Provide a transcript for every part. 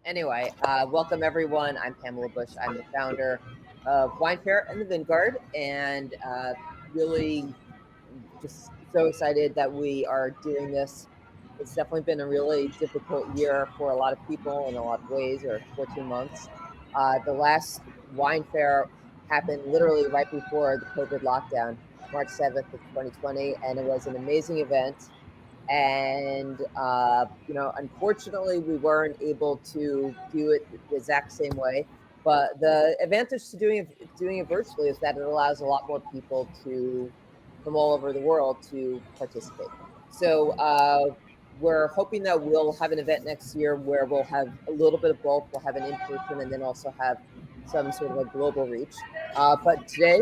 Anyway, welcome everyone. I'm Pamela Bush. I'm the founder of Wine Fair and the Vineyard, and really just so excited that we are doing this. It's definitely been a really difficult year for a lot of people in a lot of ways, or 14 months. The last wine fair happened literally right before the COVID lockdown, March 7th of 2020, and it was an amazing event. And unfortunately we weren't able to do it the exact same way, but the advantage to doing it virtually is that it allows a lot more people from all over the world to participate. So we're hoping that we'll have an event next year where we'll have a little bit of both. We'll have an in-person and then also have some sort of a global reach. But today,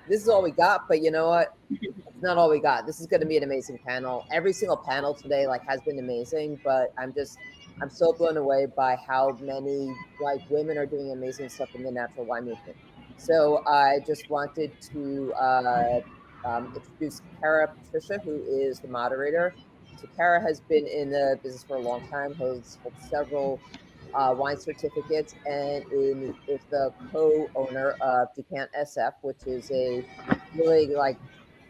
this is all we got, but you know what? It's not all we got. This is going to be an amazing panel. Every single panel today has been amazing, but I'm so blown away by how many women are doing amazing stuff in the natural wine movement. So I just wanted to introduce Cara, Patricia, who is the moderator. So Cara has been in the business for a long time, has several wine certificates, and is the co-owner of DECANTsf, which is a really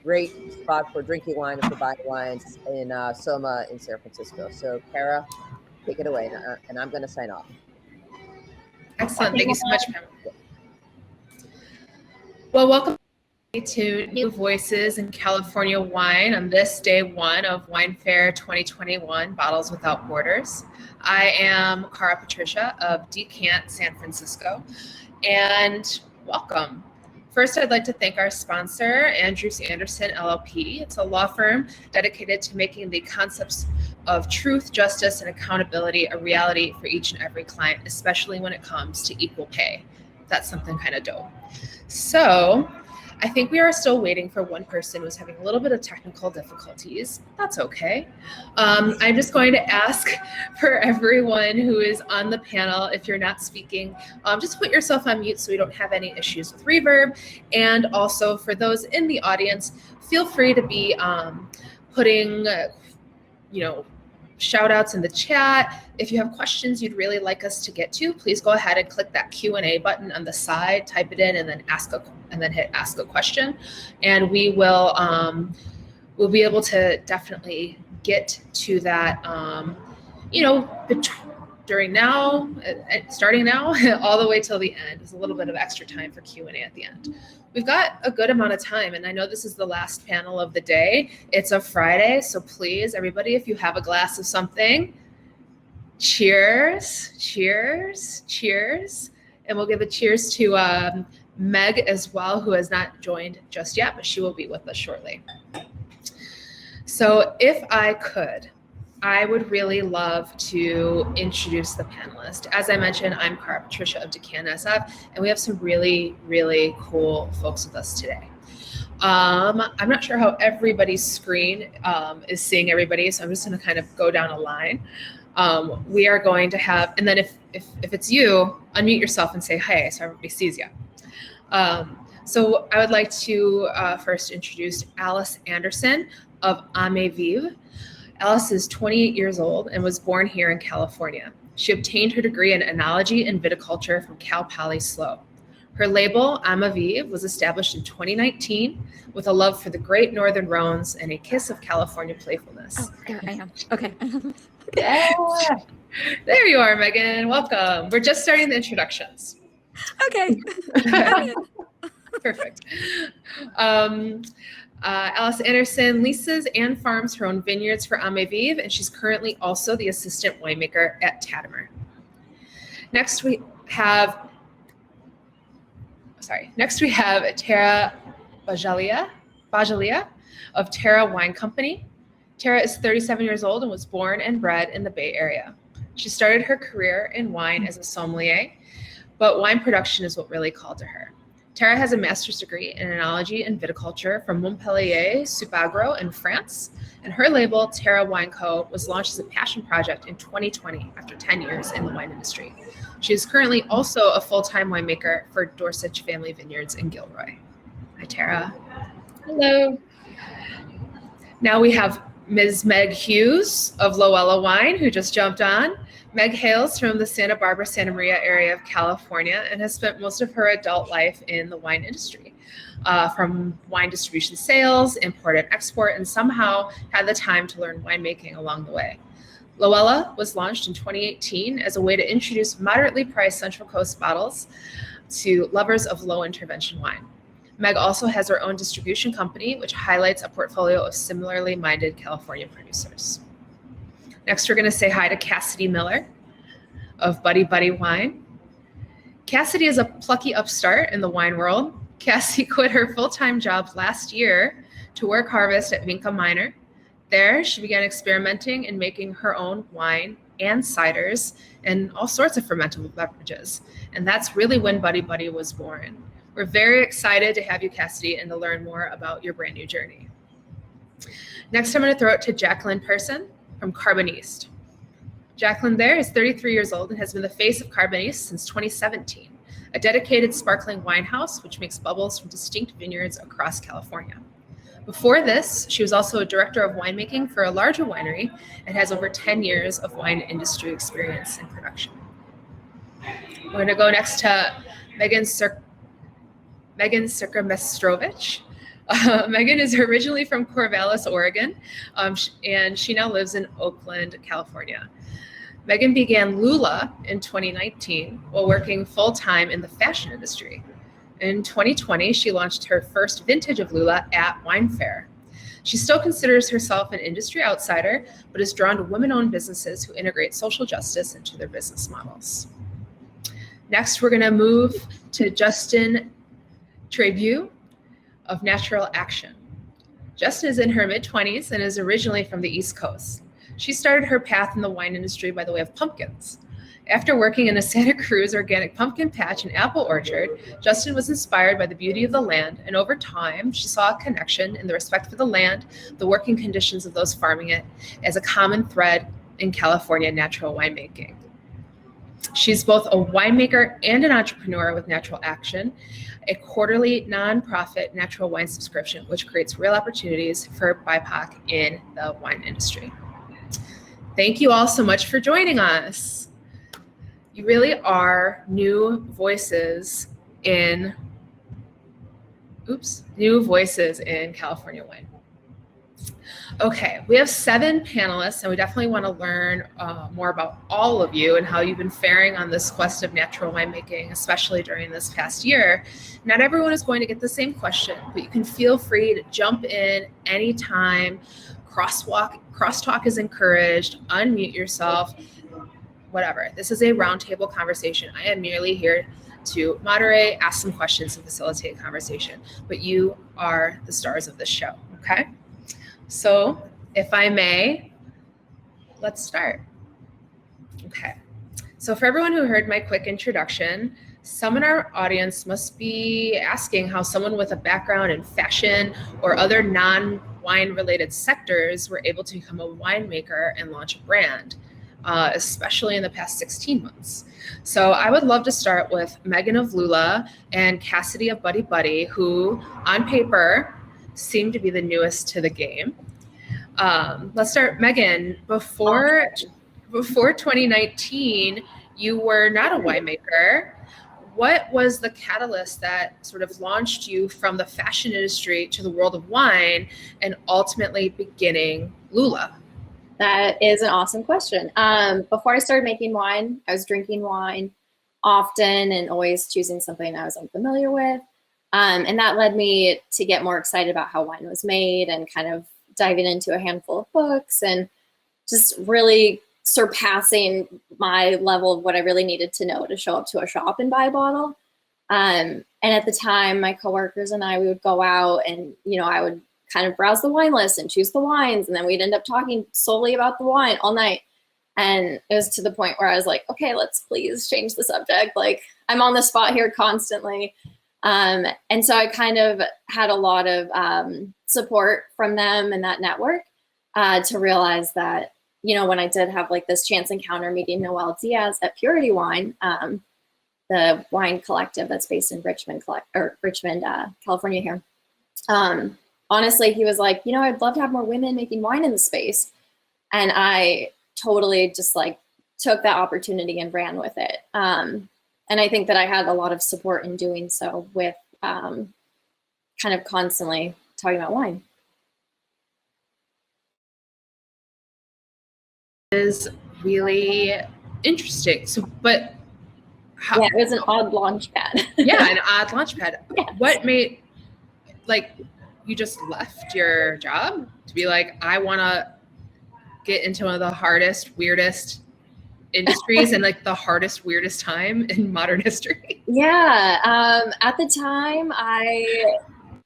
great spot for drinking wine and for buying wines in Soma in San Francisco. So Cara, take it away, and I'm going to sign off. Excellent. Thank you so much, Pam. Well, welcome to New Voices in California Wine on this day one of Wine Fair 2021, Bottles Without Borders. I am Cara Patricia of DECANT San Francisco, and welcome. First, I'd like to thank our sponsor, Andrews Anderson LLP. It's a law firm dedicated to making the concepts of truth, justice, and accountability a reality for each and every client, especially when it comes to equal pay. That's something kind of dope. So I think we are still waiting for one person who's having a little bit of technical difficulties. That's okay. I'm just going to ask for everyone who is on the panel, if you're not speaking, just put yourself on mute so we don't have any issues with reverb. And also for those in the audience, feel free to be putting, shout outs in the chat. If you have questions you'd really like us to get to, please go ahead and click that Q&A button on the side, type it in, and then hit ask a question. And we will we'll be able to definitely get to that, starting now, all the way till the end. There's a little bit of extra time for Q&A at the end. We've got a good amount of time, and I know this is the last panel of the day. It's a Friday, so please, everybody, if you have a glass of something, cheers, cheers, cheers. And we'll give a cheers to Meg as well, who has not joined just yet, but she will be with us shortly. So if I could, I would really love to introduce the panelists. As I mentioned, I'm Cara Patricia of DECANtSf, and we have some really, really cool folks with us today. I'm not sure how everybody's screen is seeing everybody, so I'm just going to kind of go down a line. We are going to have, and then if it's you, unmute yourself and say hey so everybody sees you. So I would like to first introduce Alice Anderson of Ameve. Alice is 28 years old and was born here in California. She obtained her degree in enology and viticulture from Cal Poly SLO. Her label, Ameve, was established in 2019 with a love for the great northern Rhones and a kiss of California playfulness. Oh, there I am. Okay. Yeah. There you are, Megan. Welcome. We're just starting the introductions. Okay. Perfect. Alice Anderson leases and farms her own vineyards for Ameve, and she's currently also the assistant winemaker at Terah. Next we have Terah Bajjalieh of Terah Wine Company. Terah is 37 years old and was born and bred in the Bay Area. She started her career in wine as a sommelier, but wine production is what really called to her. Terah has a master's degree in enology and viticulture from Montpellier Subagro in France, and her label, Terah Wine Co., was launched as a passion project in 2020 after 10 years in the wine industry. She is currently also a full-time winemaker for Dorset Family Vineyards in Gilroy. Hi, Terah. Hello. Now we have Ms. Meg Hughes of Loella Wine, who just jumped on. Meg hails from the Santa Barbara, Santa Maria area of California and has spent most of her adult life in the wine industry, from wine distribution sales, import and export, and somehow had the time to learn winemaking along the way. Loella was launched in 2018 as a way to introduce moderately priced Central Coast bottles to lovers of low intervention wine. Meg also has her own distribution company, which highlights a portfolio of similarly minded California producers. Next, we're going to say hi to Cassidy Miller of Buddy Buddy Wine. Cassidy is a plucky upstart in the wine world. Cassie quit her full-time job last year to work harvest at Vinca Minor. There, she began experimenting and making her own wine and ciders and all sorts of fermentable beverages. And that's really when Buddy Buddy was born. We're very excited to have you, Cassidy, and to learn more about your brand new journey. Next, I'm going to throw it to Jacqueline Person from CARBONISTE. Jacqueline there is 33 years old and has been the face of CARBONISTE since 2017, a dedicated sparkling wine house which makes bubbles from distinct vineyards across California. Before this, she was also a director of winemaking for a larger winery and has over 10 years of wine industry experience in production. We're going to go next to Megan Sekermestrovich. Megan is originally from Corvallis, Oregon, and she now lives in Oakland, California. Megan began Lula in 2019 while working full-time in the fashion industry. In 2020, she launched her first vintage of Lula at Wine Fair. She still considers herself an industry outsider, but is drawn to women-owned businesses who integrate social justice into their business models. Next, we're going to move to Justin Trabue of Natural Action. Justin is in her mid-20s and is originally from the East Coast. She started her path in the wine industry by the way of pumpkins. After working in a Santa Cruz organic pumpkin patch and apple orchard, Justin was inspired by the beauty of the land, and over time, she saw a connection in the respect for the land, the working conditions of those farming it, as a common thread in California natural winemaking. She's both a winemaker and an entrepreneur with Natural Action, a quarterly nonprofit natural wine subscription, which creates real opportunities for BIPOC in the wine industry. Thank you all so much for joining us. You really are new voices in California wine. Okay, we have 7 panelists, and we definitely want to learn more about all of you and how you've been faring on this quest of natural winemaking, especially during this past year. Not everyone is going to get the same question, but you can feel free to jump in anytime. Crosstalk is encouraged. Unmute yourself, whatever. This is a roundtable conversation. I am merely here to moderate, ask some questions, and facilitate conversation. But you are the stars of this show, okay? So if I may, let's start. Okay. So for everyone who heard my quick introduction, some in our audience must be asking how someone with a background in fashion or other non-wine related sectors were able to become a winemaker and launch a brand, especially in the past 16 months. So I would love to start with Megan of Lula and Cassidy of Buddy Buddy, who on paper seem to be the newest to the game. Let's start, Megan. Before 2019, you were not a winemaker. What was the catalyst that sort of launched you from the fashion industry to the world of wine and ultimately beginning Lula? That is an awesome question. Before I started making wine, I was drinking wine often and always choosing something I was unfamiliar with. And that led me to get more excited about how wine was made and kind of diving into a handful of books and just really surpassing my level of what I really needed to know to show up to a shop and buy a bottle. And at the time, my coworkers and I, we would go out and, I would kind of browse the wine list and choose the wines. And then we'd end up talking solely about the wine all night. And it was to the point where I was like, okay, let's please change the subject. Like, I'm on the spot here constantly. And so I kind of had a lot of support from them and that network to realize that, when I did have like this chance encounter meeting Noel Diaz at Purity Wine, the wine collective that's based in Richmond, California here. Honestly, he was like, I'd love to have more women making wine in the space. And I totally just like took that opportunity and ran with it. And I think that I had a lot of support in doing so with kind of constantly talking about wine. Is really interesting. So, but how? Yeah, it was an odd launch pad. Yeah, an odd launch pad. Yes. What made, like, you just left your job to be like, I want to get into one of the hardest, weirdest industries and like the hardest, weirdest time in modern history? Yeah, at the time I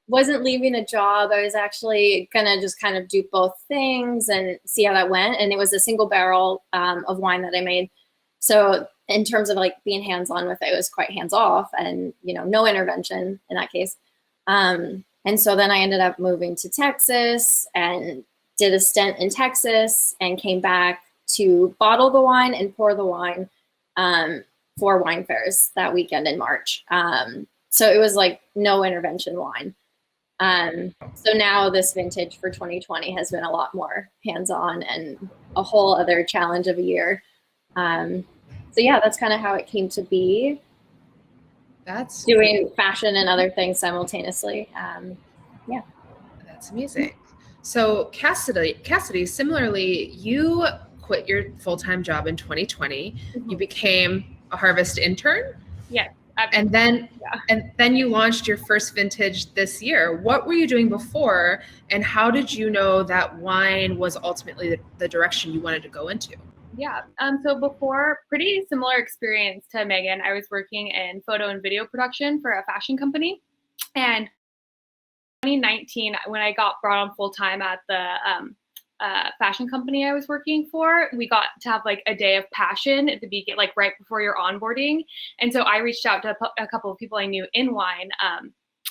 wasn't leaving a job. I was actually gonna just kind of do both things and see how that went. And it was a single barrel of wine that I made. So in terms of like being hands-on with it, it was quite hands-off and, you know, no intervention in that case. And so then I ended up moving to Texas and did a stint in Texas and came back to bottle the wine and pour the wine for wine fairs that weekend in March. So it was like no intervention wine. So now this vintage for 2020 has been a lot more hands-on and a whole other challenge of a year. So yeah, that's kind of how it came to be. That's doing fashion and other things simultaneously. Yeah. That's amazing. So Cassidy, similarly, you quit your full-time job in 2020. You became a harvest intern. Yes. And then you launched your first vintage this year. What were you doing before, and how did you know that wine was ultimately the direction you wanted to go into? Yeah. So before, pretty similar experience to Megan. I was working in photo and video production for a fashion company. And 2019, when I got brought on full time at the fashion company I was working for, we got to have like a day of passion at the beginning, like right before your onboarding. And so I reached out to a couple of people I knew in wine.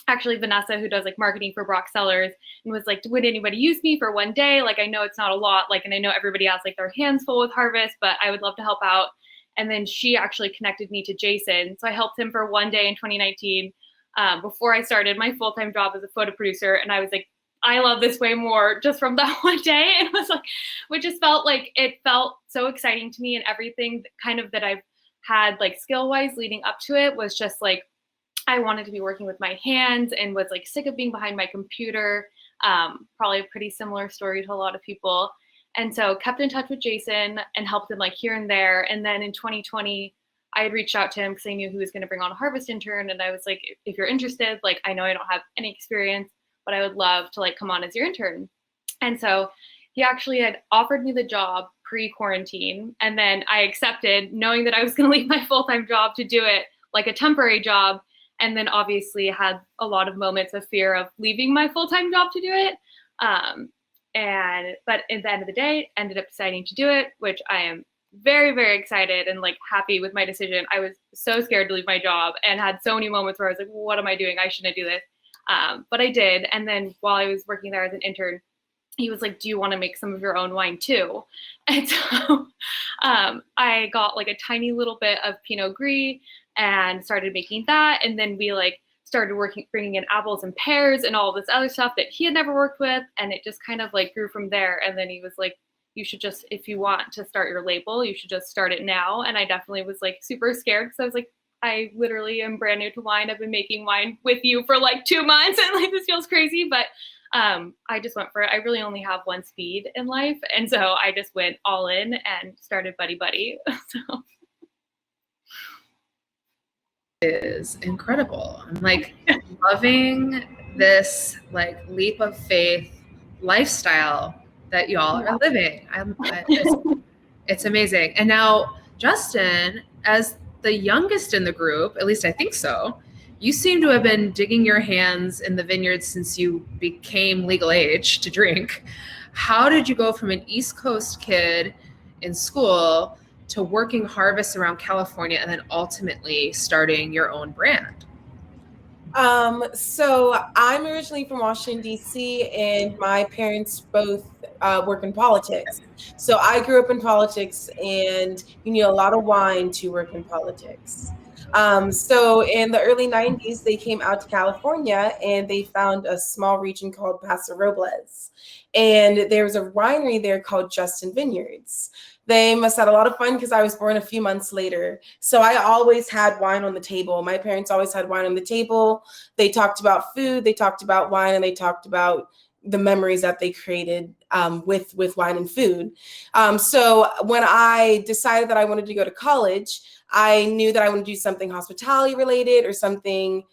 Actually, Vanessa, who does like marketing for Brock Cellars, and was like, would anybody use me for one day? Like, I know it's not a lot, like, and I know everybody has like their hands full with harvest, but I would love to help out. And then she actually connected me to Jason. So I helped him for one day in 2019 before I started my full-time job as a photo producer. And I was like, I love this way more just from that one day. And it was like, it just felt like, it felt so exciting to me, and everything kind of that I've had like skill-wise leading up to it was just like, I wanted to be working with my hands and was like sick of being behind my computer. Probably a pretty similar story to a lot of people. And so kept in touch with Jason and helped him like here and there. And then in 2020, I had reached out to him because I knew he was going to bring on a harvest intern. And I was like, if you're interested, like, I know I don't have any experience, but I would love to like come on as your intern. And so he actually had offered me the job pre-quarantine. And then I accepted, knowing that I was going to leave my full-time job to do it like a temporary job. And then obviously had a lot of moments of fear of leaving my full-time job to do it. But at the end of the day, ended up deciding to do it, which I am very, very excited and like happy with my decision. I was so scared to leave my job and had so many moments where I was like, what am I doing? I shouldn't do this. But I did. And then while I was working there as an intern, he was like, do you want to make some of your own wine too? And so I got like a tiny little bit of Pinot Gris and started making that. And then we like started bringing in apples and pears and all this other stuff that he had never worked with. And it just kind of like grew from there. And then he was like, you should just, if you want to start your label, you should just start it now. And I definitely was like super scared because I was like, I literally am brand new to wine. I've been making wine with you for like 2 months and like this feels crazy, but I just went for it. I really only have one speed in life. And so I just went all in and started Buddy Buddy. So is incredible. I'm like loving this like leap of faith lifestyle that y'all are living. It's amazing. And now Justin, as the youngest in the group, at least I think so, you seem to have been digging your hands in the vineyards since you became legal age to drink. How did you go from an East Coast kid in school to working harvests around California and then ultimately starting your own brand? So I'm originally from Washington, D.C., and my parents both work in politics. So I grew up in politics, and you need a lot of wine to work in politics. So in the early 90s, they came out to California, and they found a small region called Paso Robles. And there was a winery there called Justin Vineyards. They must have had a lot of fun because I was born a few months later. So I always had wine on the table. My parents always had wine on the table. They talked about food, they talked about wine, and they talked about the memories that they created with wine and food. So when I decided that I wanted to go to college, I knew that I wanted to do something hospitality related or something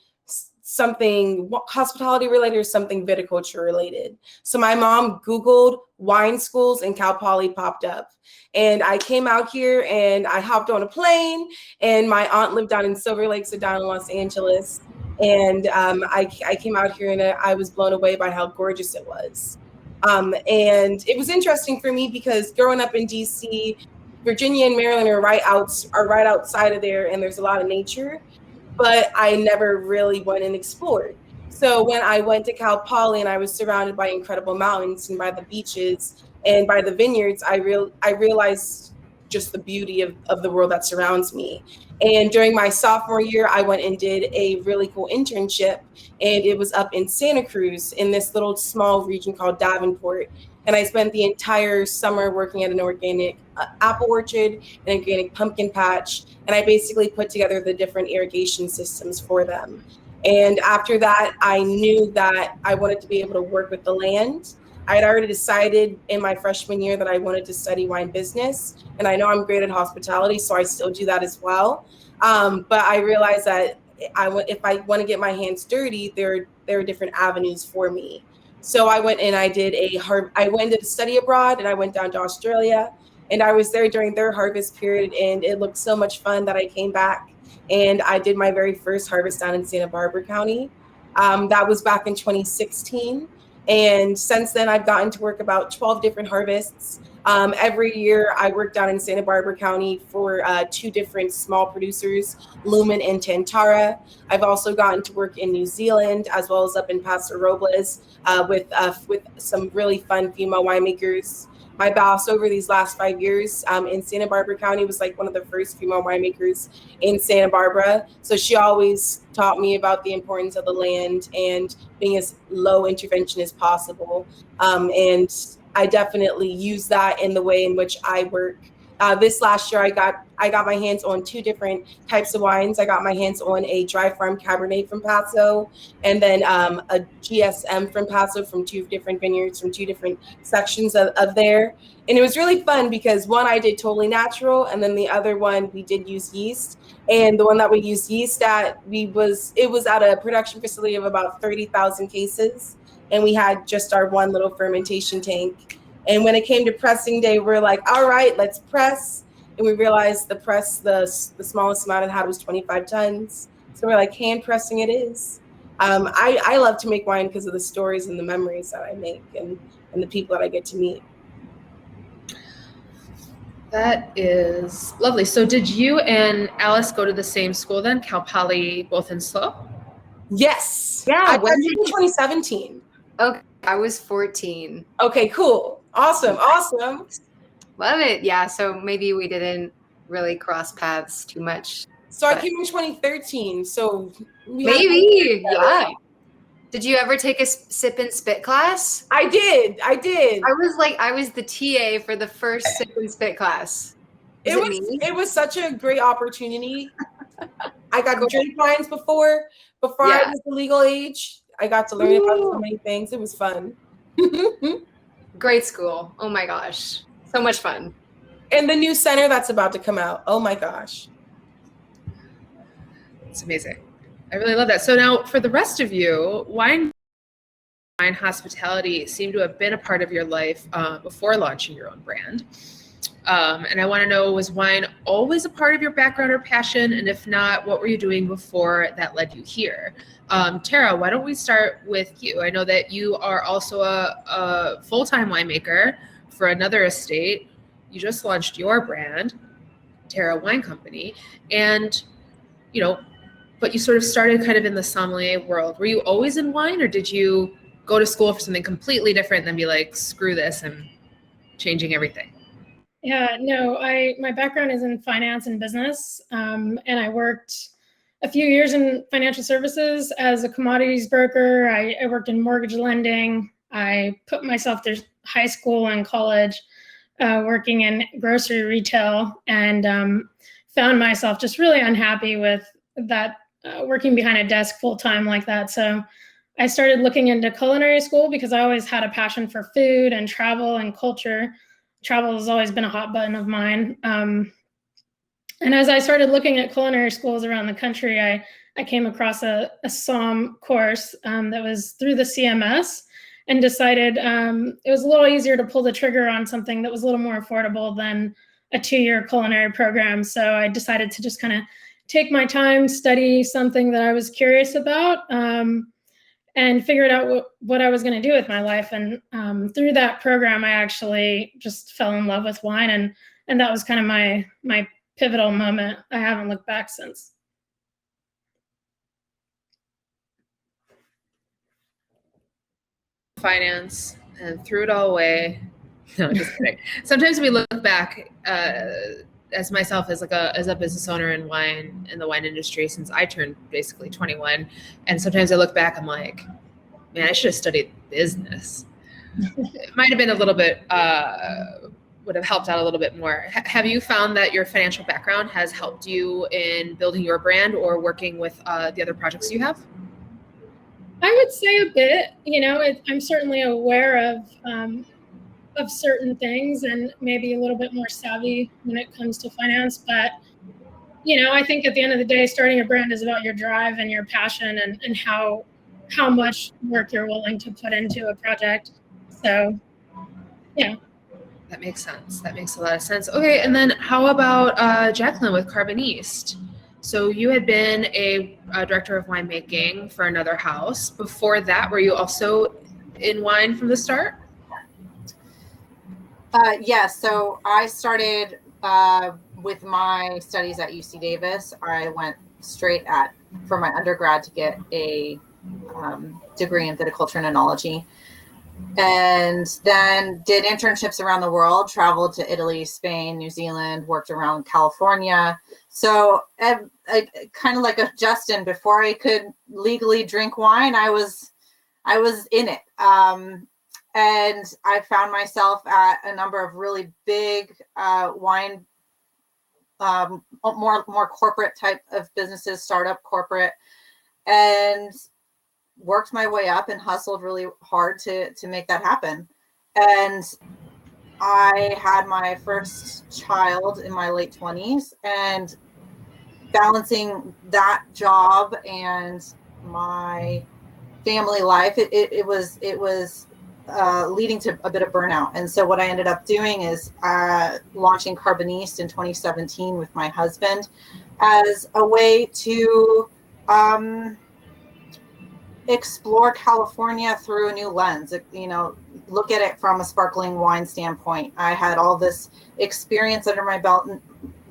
hospitality related or something viticulture related. So my mom Googled wine schools and Cal Poly popped up. And I came out here and I hopped on a plane, and my aunt lived down in Silver Lake, so down in Los Angeles. And I came out here and I was blown away by how gorgeous it was. And it was interesting for me because growing up in DC, Virginia and Maryland are right outside of there, and there's a lot of nature, but I never really went and explored. So when I went to Cal Poly and I was surrounded by incredible mountains and by the beaches and by the vineyards, I realized just the beauty of the world that surrounds me. And during my sophomore year, I went and did a really cool internship, and it was up in Santa Cruz in this little small region called Davenport. And I spent the entire summer working at an organic apple orchard, an organic pumpkin patch, and I basically put together the different irrigation systems for them. And after that, I knew that I wanted to be able to work with the land. I had already decided in my freshman year that I wanted to study wine business, and I know I'm great at hospitality, so I still do that as well. But I realized that if I want to get my hands dirty, there are different avenues for me. So I went and I did a study abroad, and I went down to Australia, and I was there during their harvest period, and it looked so much fun that I came back and I did my very first harvest down in Santa Barbara County. That was back in 2016. And since then, I've gotten to work about 12 different harvests. Every year, I work down in Santa Barbara County for 2 different small producers, Lumen and Tantara. I've also gotten to work in New Zealand, as well as up in Paso Robles with some really fun female winemakers. My boss over these last 5 years in Santa Barbara County was like one of the first female winemakers in Santa Barbara. So she always taught me about the importance of the land and being as low intervention as possible. And I definitely use that in the way in which I work. This last year, I got my hands on 2 different types of wines. I got my hands on a dry farm Cabernet from Paso, and then a GSM from Paso from 2 different vineyards from 2 different sections of there. And it was really fun because one I did totally natural, and then the other one we did use yeast. And the one that we used yeast at, it was at a production facility of about 30,000 cases, and we had just our one little fermentation tank. And when it came to pressing day, we're like, all right, let's press. And we realized the smallest amount it had was 25 tons. So we're like, hand pressing it is. I love to make wine because of the stories and the memories that I make and the people that I get to meet. That is lovely. So did you and Alice go to the same school then, Cal Poly, both in SLO? Yes. Yeah, I when graduated in 2017. Okay, I was 14. Okay, cool. Awesome. Love it. Yeah, so maybe we didn't really cross paths too much. So I came in 2013. So Maybe, yeah. Did you ever take a sip and spit class? I did. I was the TA for the first sip and spit class. It was such a great opportunity. I got to drink wines before I was the legal age. I got to learn about so many things. It was fun. Great school. Oh my gosh. So much fun. And the new center that's about to come out. Oh my gosh. It's amazing. I really love that. So now for the rest of you, wine hospitality seem to have been a part of your life before launching your own brand. And I want to know, was wine always a part of your background or passion? And if not, what were you doing before that led you here? Terah, why don't we start with you? I know that you are also a full-time winemaker for another estate. You just launched your brand, Terah Wine Company, and but you sort of started kind of in the sommelier world. Were you always in wine, or did you go to school for something completely different and then be like, screw this, and changing everything? Yeah, no, my background is in finance and business, and I worked a few years in financial services as a commodities broker. I worked in mortgage lending. I put myself through high school and college working in grocery retail, and found myself just really unhappy with that, working behind a desk full time like that. So I started looking into culinary school because I always had a passion for food and travel and culture. Travel has always been a hot button of mine. And as I started looking at culinary schools around the country, I came across a SOM course that was through the CMS, and decided it was a little easier to pull the trigger on something that was a little more affordable than a 2-year culinary program. So I decided to just kind of take my time, study something that I was curious about, and figured out what I was going to do with my life. And through that program, I actually just fell in love with wine, and that was kind of my pivotal moment. I haven't looked back since. Finance and threw it all away. No, just kidding. Sometimes we look back, as myself as a business owner in the wine industry since I turned basically 21, and sometimes I look back, I'm like, man, I should have studied business. It might have been a little bit, would have helped out a little bit more. Have you found that your financial background has helped you in building your brand or working with the other projects you have? I would say a bit. I'm certainly aware of certain things and maybe a little bit more savvy when it comes to finance. But, I think at the end of the day, starting a brand is about your drive and your passion and how much work you're willing to put into a project. So, yeah. That makes sense. That makes a lot of sense. Okay, and then how about Jacqueline with CARBONISTE? So you had been a director of winemaking for another house. Before that, were you also in wine from the start? Yes. So I started with my studies at UC Davis. I went straight for my undergrad to get a degree in viticulture and enology. And then did internships around the world, traveled to Italy, Spain, New Zealand, worked around California. So I kind of like a Justin, before I could legally drink wine, I was in it. And I found myself at a number of really big wine, more corporate type of businesses, startup corporate, and worked my way up and hustled really hard to make that happen. And I had my first child in my late 20s, and balancing that job and my family life, it was leading to a bit of burnout. And so what I ended up doing is launching CARBONISTE in 2017 with my husband as a way to explore California through a new lens, look at it from a sparkling wine standpoint. I had all this experience under my belt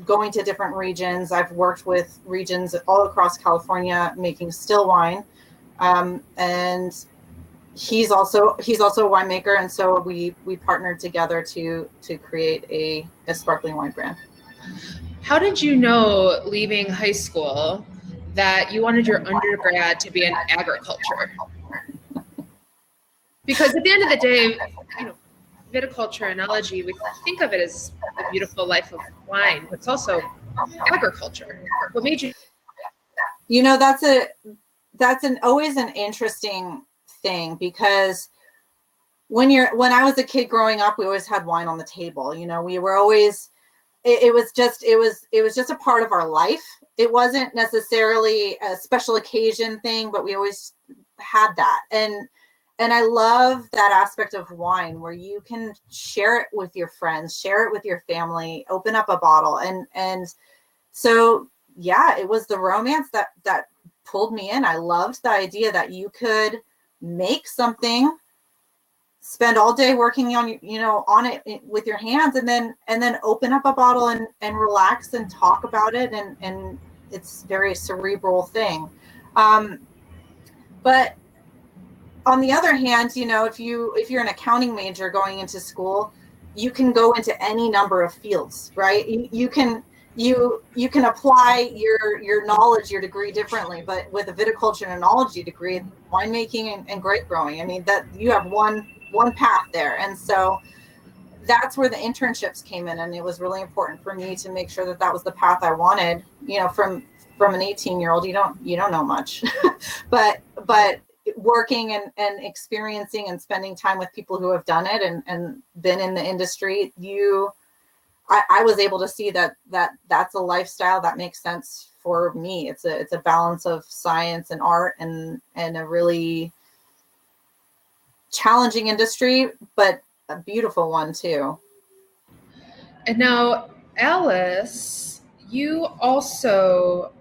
going to different regions. I've worked with regions all across California making still wine. And he's also a winemaker. And so we partnered together to create a sparkling wine brand. How did you know, leaving high school, that you wanted your undergrad to be in agriculture? Because at the end of the day, viticulture, enology, we think of it as the beautiful life of wine, but it's also agriculture. What made you? That's always an interesting thing, because when I was a kid growing up, we always had wine on the table. We were always, it was just a part of our life. It wasn't necessarily a special occasion thing, but we always had that. And I love that aspect of wine where you can share it with your friends, share it with your family, open up a bottle. And so, yeah, it was the romance that pulled me in. I loved the idea that you could make something, spend all day working on it with your hands, and then open up a bottle and relax and talk about it. And it's a very cerebral thing. But on the other hand, if you're an accounting major going into school, you can go into any number of fields, right? You can apply your knowledge, your degree differently, but with a viticulture and enology degree, winemaking and grape growing, that you have one path there. And so that's where the internships came in, and it was really important for me to make sure that that was the path I wanted. You know, from an 18-year-old, you don't know much, but working and experiencing and spending time with people who have done it and been in the industry, I was able to see that that's a lifestyle that makes sense for me. It's a balance of science and art and a really challenging industry, but a beautiful one too. And now, Alice, you also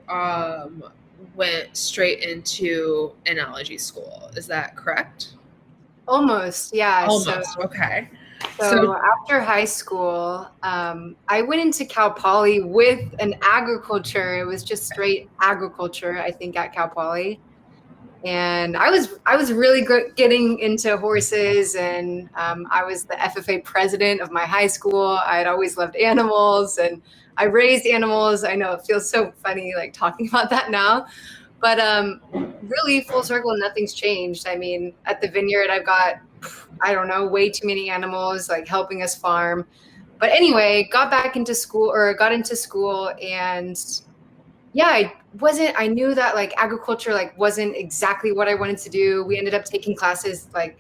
went straight into analogy school. Is that correct? Almost, yeah. Almost, okay. So after high school, I went into Cal Poly with an agriculture. It was just straight agriculture, I think, at Cal Poly. And I was really good getting into horses, and I was the FFA president of my high school. I had always loved animals, and I raised animals. I know it feels so funny like talking about that now, but really full circle, nothing's changed. I mean, at the vineyard, I've got, I don't know, way too many animals like helping us farm. But anyway, got into school, and yeah, I knew that like agriculture like wasn't exactly what I wanted to do. We ended up taking classes like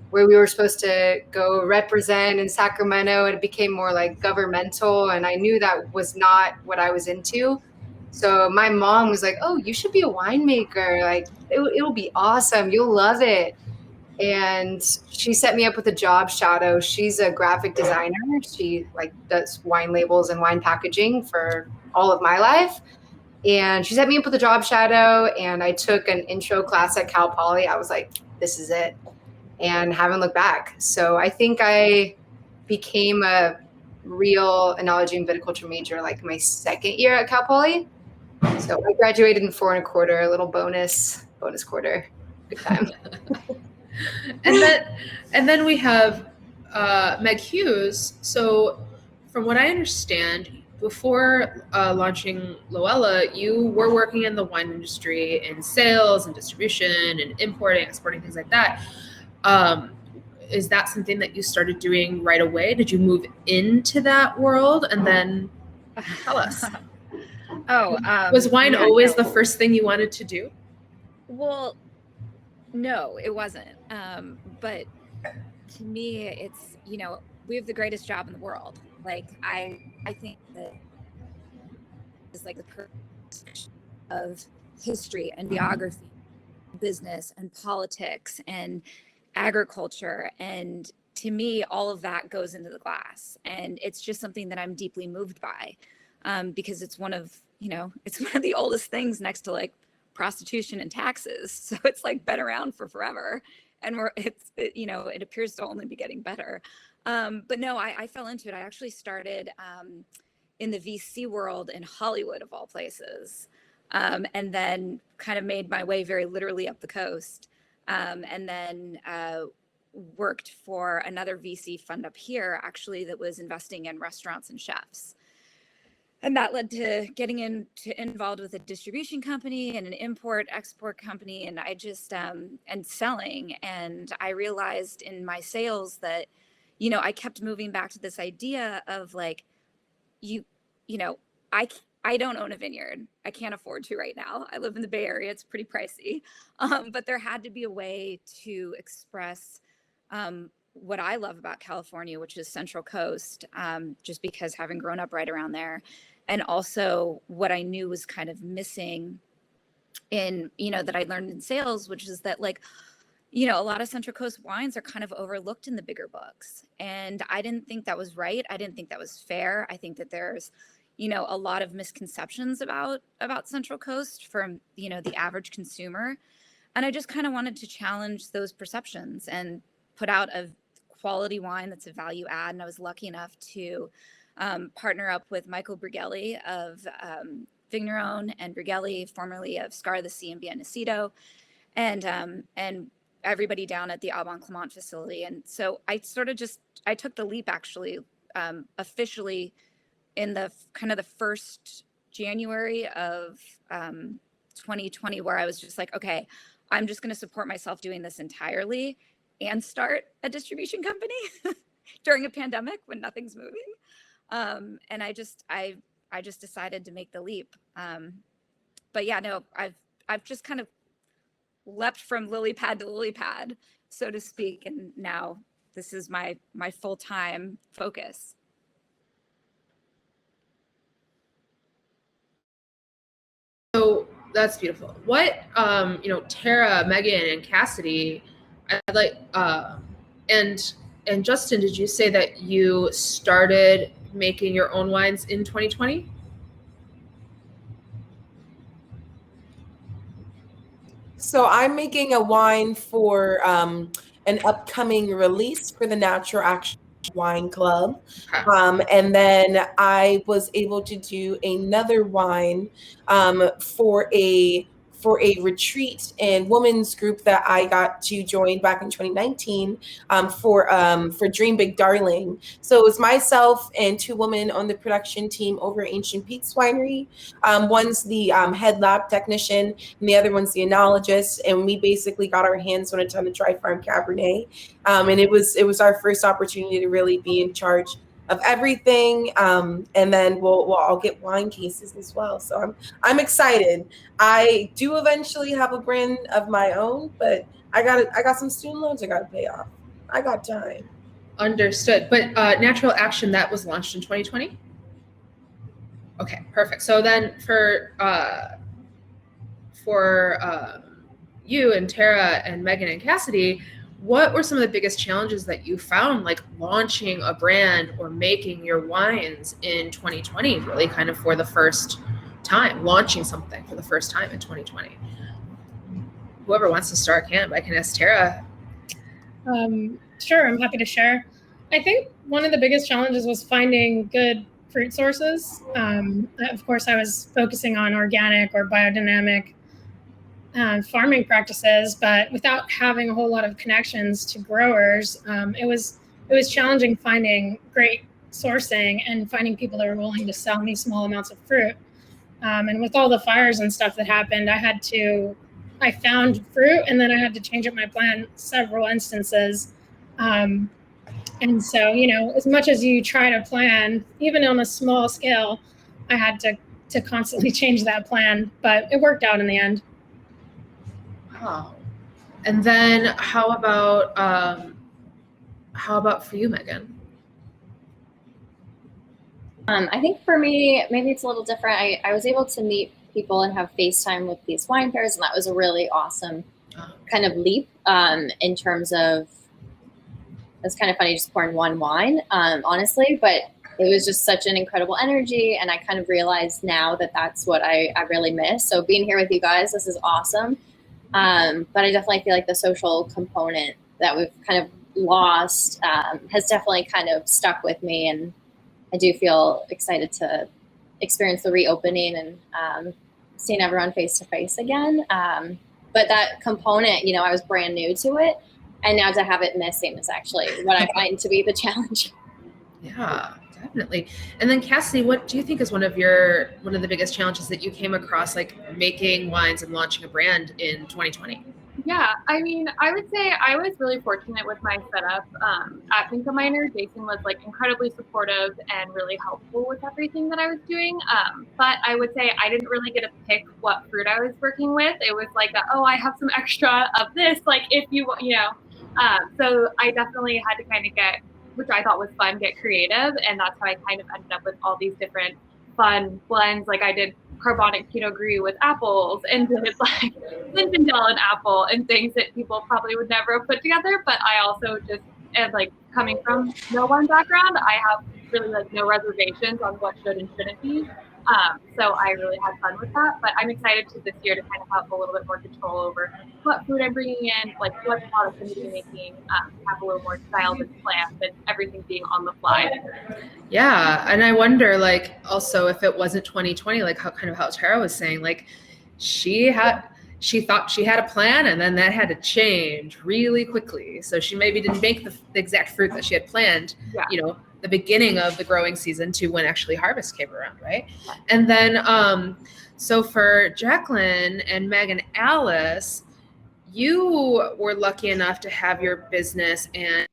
where we were supposed to go represent in Sacramento, and it became more like governmental, and I knew that was not what I was into. So my mom was like, "Oh, you should be a winemaker. Like it'll be awesome. You'll love it." And she set me up with a job shadow. She's a graphic designer. She like does wine labels and wine packaging for all of my life. And she set me up with a job shadow, and I took an intro class at Cal Poly. I was like, this is it, and haven't looked back. So I think I became a real enology and viticulture major like my second year at Cal Poly. So I graduated in 4 1/4, a little bonus quarter. Good time. And then we have Meg Hughes. So from what I understand, before launching Loella, you were working in the wine industry in sales and distribution and importing, exporting, things like that. Is that something that you started doing right away? Did you move into that world? And then tell us. Was wine always the first thing you wanted to do? Well, no, it wasn't. But to me, it's, you know, we have the greatest job in the world. Like, I think that it's like the perfect of history and geography, business and politics and agriculture. And to me, all of that goes into the glass. And it's just something that I'm deeply moved by, because it's one of the oldest things next to like prostitution and taxes. So it's like been around for forever. And it appears to only be getting better. But no, I fell into it. I actually started in the VC world in Hollywood, of all places, and then kind of made my way very literally up the coast, and then worked for another VC fund up here, actually, that was investing in restaurants and chefs. And that led to getting involved with a distribution company and an import-export company, and I just and selling. And I realized in my sales that, I kept moving back to this idea of like, I don't own a vineyard. I can't afford to right now. I live in the Bay Area. It's pretty pricey. But there had to be a way to express what I love about California, which is Central Coast, just because having grown up right around there. And also what I knew was kind of missing in, that I learned in sales, which is that like, a lot of Central Coast wines are kind of overlooked in the bigger books. And I didn't think that was right. I didn't think that was fair. I think that there's, a lot of misconceptions about Central Coast from, the average consumer. And I just kind of wanted to challenge those perceptions and put out a quality wine that's a value add. And I was lucky enough to partner up with Michael Bigelow of Vigneron and Bigelow, formerly of Scar of the Sea and Biennacido, and everybody down at the Aubin Clement facility. And so I took the leap actually, officially in the kind of the first January of 2020, where I was just like, okay, I'm just going to support myself doing this entirely and start a distribution company. during a pandemic when nothing's moving. And I just decided to make the leap. But yeah, no, I've just kind of leapt from lily pad to lily pad, so to speak. And now this is my full-time focus. So that's beautiful. What, Terah, Megan, and Cassidy, I'd like, and Justin, did you say that you started making your own wines in 2020? So I'm making a wine for an upcoming release for the Natural Action Wine Club. And then I was able to do another wine for a retreat and women's group that I got to join back in 2019 for Dream Big Darling. So it was myself and two women on the production team over at Ancient Peaks Winery. One's the head lab technician and the other one's the enologist. And we basically got our hands on a ton of dry farm Cabernet. And it was our first opportunity to really be in charge of everything, and then we'll all get wine cases as well. So I'm excited. I do eventually have a brand of my own, but I got some student loans I got to pay off. I got time. Understood. But Natural Action, that was launched in 2020. Okay, perfect. So then for you and Terah and Megan and Cassidy, what were some of the biggest challenges that you found, like launching a brand or making your wines in 2020, really kind of for the first time, launching something for the first time in 2020? Whoever wants to start can, but I can ask Terah. Sure, I'm happy to share. I think one of the biggest challenges was finding good fruit sources. Of course, I was focusing on organic or biodynamic farming practices, but without having a whole lot of connections to growers, it was challenging finding great sourcing and finding people that were willing to sell me small amounts of fruit. And with all the fires and stuff that happened, I found fruit and then I had to change up my plan several instances. And so, as much as you try to plan, even on a small scale, I had to constantly change that plan, but it worked out in the end. Wow. And then how about for you, Megan? I think for me, maybe it's a little different. I was able to meet people and have FaceTime with these wine pairs, and that was a really awesome kind of leap in terms of, it's kind of funny just pouring one wine, honestly, but it was just such an incredible energy, and I kind of realized now that that's what I really miss. So being here with you guys, this is awesome. But I definitely feel like the social component that we've kind of lost has definitely kind of stuck with me, and I do feel excited to experience the reopening and seeing everyone face to face again. But that component, I was brand new to it, and now to have it missing is actually what I find to be the challenge. Yeah, definitely. And then Cassidy, what do you think is one of the biggest challenges that you came across, like making wines and launching a brand in 2020? Yeah, I mean, I would say I was really fortunate with my setup at Pinko Minor. Jason was incredibly supportive and really helpful with everything that I was doing. But I would say I didn't really get to pick what fruit I was working with. It was I have some extra of this, if you so I definitely had to kind of get, which I thought was fun, get creative. And that's how I kind of ended up with all these different fun blends. I did carbonic Pinot Gris with apples and did Zinfandel and apple and things that people probably would never have put together. But I also just, and coming from no wine background, I have really no reservations on what should and shouldn't be. So I really had fun with that. But I'm excited to this year to kind of have a little bit more control over what food I'm bringing in, what products I'm going to be making, have a little more style and plan than everything being on the fly. Yeah, and I wonder, also if it wasn't 2020, how Terah was saying, she thought she had a plan, and then that had to change really quickly. So she maybe didn't make the exact fruit that she had planned. Yeah. The beginning of the growing season to when actually harvest came around, right? And then, so for Jacqueline and Meg and Alice, you were lucky enough to have your business and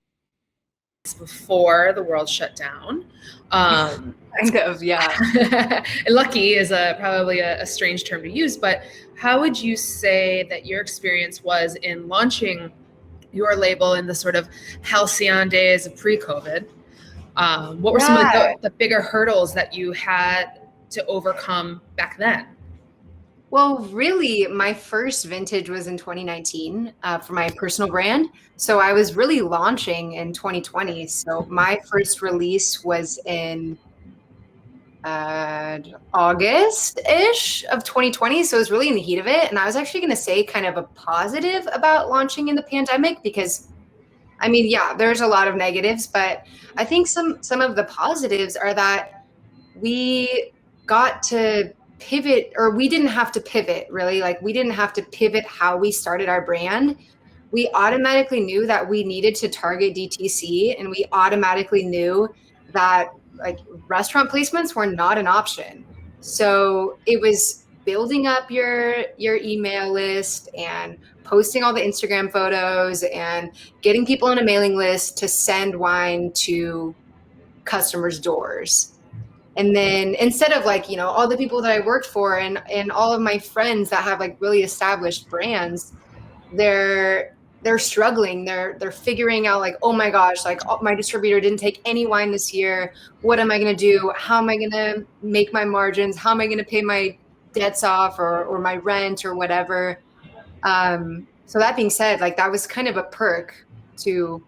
before the world shut down. Kind of, yeah. Lucky is probably a strange term to use, but how would you say that your experience was in launching your label in the sort of halcyon days of pre-COVID? What were some of the bigger hurdles that you had to overcome back then? Well, really, my first vintage was in 2019 for my personal brand. So I was really launching in 2020. So my first release was in August-ish of 2020. So it was really in the heat of it. And I was actually going to say kind of a positive about launching in the pandemic because, I mean, yeah, there's a lot of negatives, but I think some of the positives are that we got to pivot, or we didn't have to pivot really. Like we didn't have to pivot how we started our brand. We automatically knew that we needed to target DTC, and we automatically knew that like restaurant placements were not an option. So it was building up your email list and posting all the Instagram photos and getting people on a mailing list to send wine to customers' doors. And then instead of like, you know, all the people that I worked for and all of my friends that have like really established brands, they're struggling. They're figuring out like, oh my gosh, like my distributor didn't take any wine this year. What am I going to do? How am I going to make my margins? How am I going to pay my debts off or my rent or whatever? So that being said, like that was kind of a perk to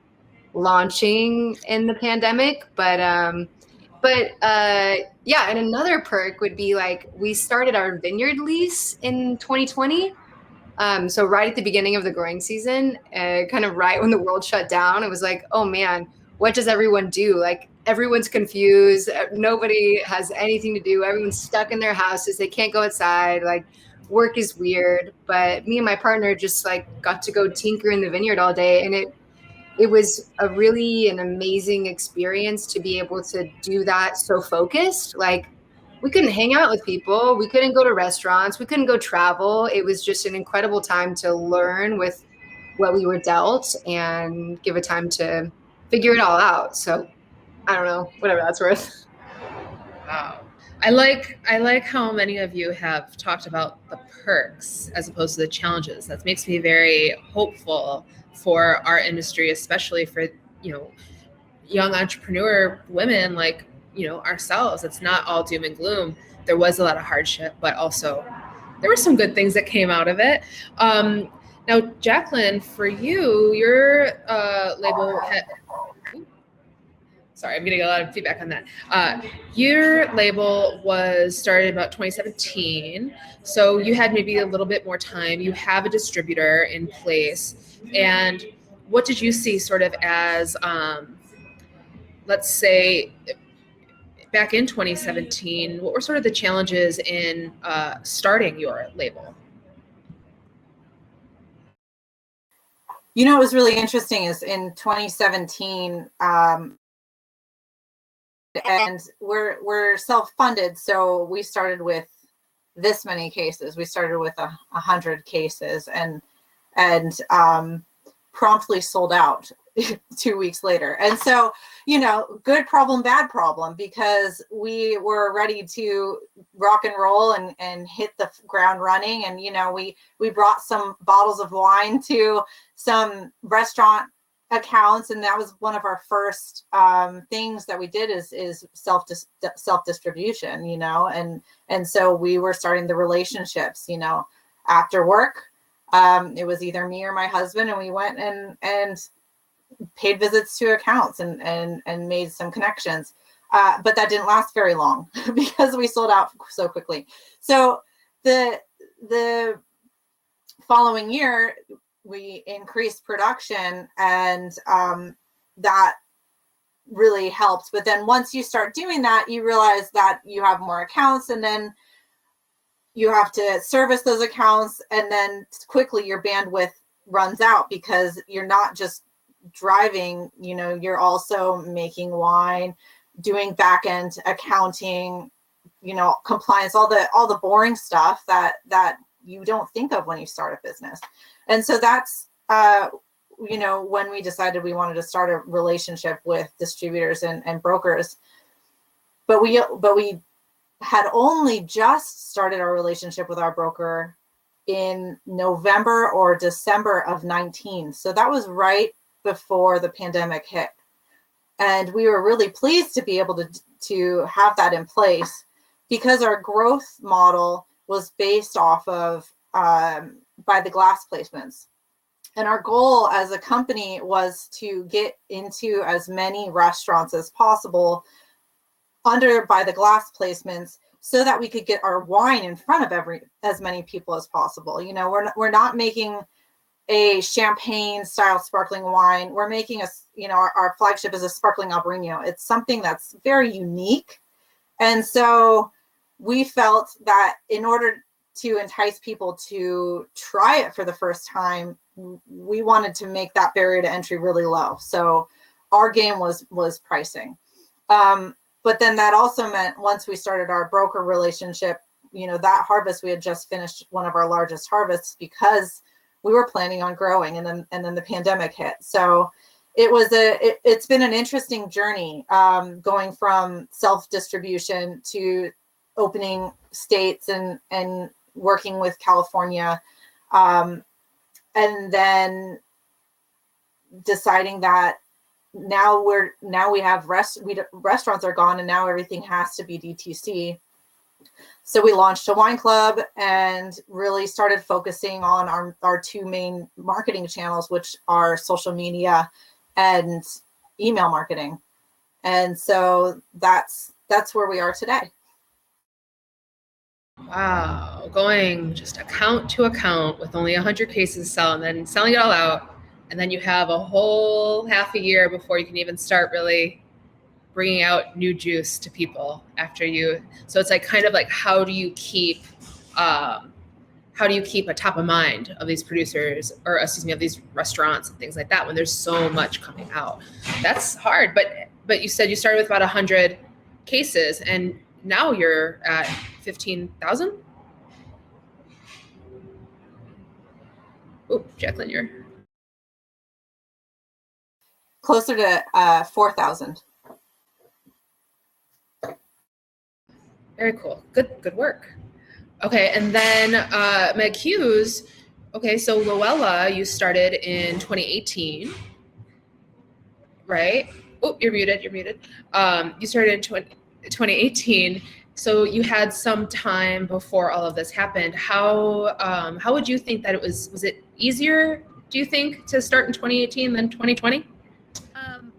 launching in the pandemic, but yeah, and another perk would be like we started our vineyard lease in 2020. So right at the beginning of the growing season, kind of right when the world shut down, it was like, oh man, what does everyone do? Like everyone's confused. Nobody has anything to do. Everyone's stuck in their houses. They can't go outside. Like work is weird. But me and my partner just like got to go tinker in the vineyard all day, and it was an amazing experience to be able to do that so focused. Like we couldn't hang out with people. We couldn't go to restaurants. We couldn't go travel. It was just an incredible time to learn with what we were dealt and give it time to figure it all out. So I don't know, whatever that's worth. Wow. I like how many of you have talked about the perks as opposed to the challenges. That makes me very hopeful for our industry, especially for, you know, young entrepreneur women like, you know, ourselves. It's not all doom and gloom. There was a lot of hardship, but also there were some good things that came out of it. Now, Jacqueline, for you, your label had, sorry, I'm getting a lot of feedback on that. Your label was started about 2017. So you had maybe a little bit more time. You have a distributor in place. And what did you see sort of as, let's say, back in 2017, what were sort of the challenges in starting your label? You know, what was really interesting is in 2017, and we're self-funded, so we started with this many cases. We started with 100 cases, and promptly sold out 2 weeks later. And so, you know, good problem, bad problem, because we were ready to rock and roll and hit the ground running. And, you know, we brought some bottles of wine to some restaurant accounts, and that was one of our first things that we did is self distribution, you know, and so we were starting the relationships, you know, after work. It was either me or my husband, and we went and paid visits to accounts and made some connections. But that didn't last very long because we sold out so quickly. So the following year, we increased production, and that really helped. But then once you start doing that, you realize that you have more accounts, and then you have to service those accounts, and then quickly your bandwidth runs out because you're not just driving, you know, you're also making wine, doing back end accounting, you know, compliance, all the boring stuff that you don't think of when you start a business. And so that's you know, when we decided we wanted to start a relationship with distributors and brokers, but we had only just started our relationship with our broker in November or December of 19. So that was right before the pandemic hit. And we were really pleased to be able to have that in place, because our growth model was based off of by the glass placements. And our goal as a company was to get into as many restaurants as possible under by the glass placements, so that we could get our wine in front of as many people as possible. You know, we're not making a champagne style sparkling wine. We're making our flagship is a sparkling Albariño. It's something that's very unique. And so we felt that in order to entice people to try it for the first time, we wanted to make that barrier to entry really low. So our game was pricing. But then that also meant once we started our broker relationship, you know, that harvest, we had just finished one of our largest harvests because we were planning on growing, and then the pandemic hit. So it's been an interesting journey, going from self-distribution to opening states and working with California, and then deciding that now we have restaurants are gone, and now everything has to be DTC. So we launched a wine club and really started focusing on our two main marketing channels, which are social media and email marketing. And so that's where we are today. Wow, going just account to account with only 100 cases selling, then selling it all out. And then you have a whole half a year before you can even start really bringing out new juice to people after you. So it's like kind of like, how do you keep a top of mind of these producers, or excuse me, of these restaurants and things like that when there's so much coming out? That's hard. But you said you started with about 100 cases, and now you're at 15,000. Oh, Jacqueline, you're closer to 4,000. very cool. Good work. Okay, and then Meg Hughes. Okay, so Loella, you started in 2018, right? Oh, you're muted. You started in 2018. So you had some time before all of this happened. How would you think that it was it easier, do you think, to start in 2018 than 2020?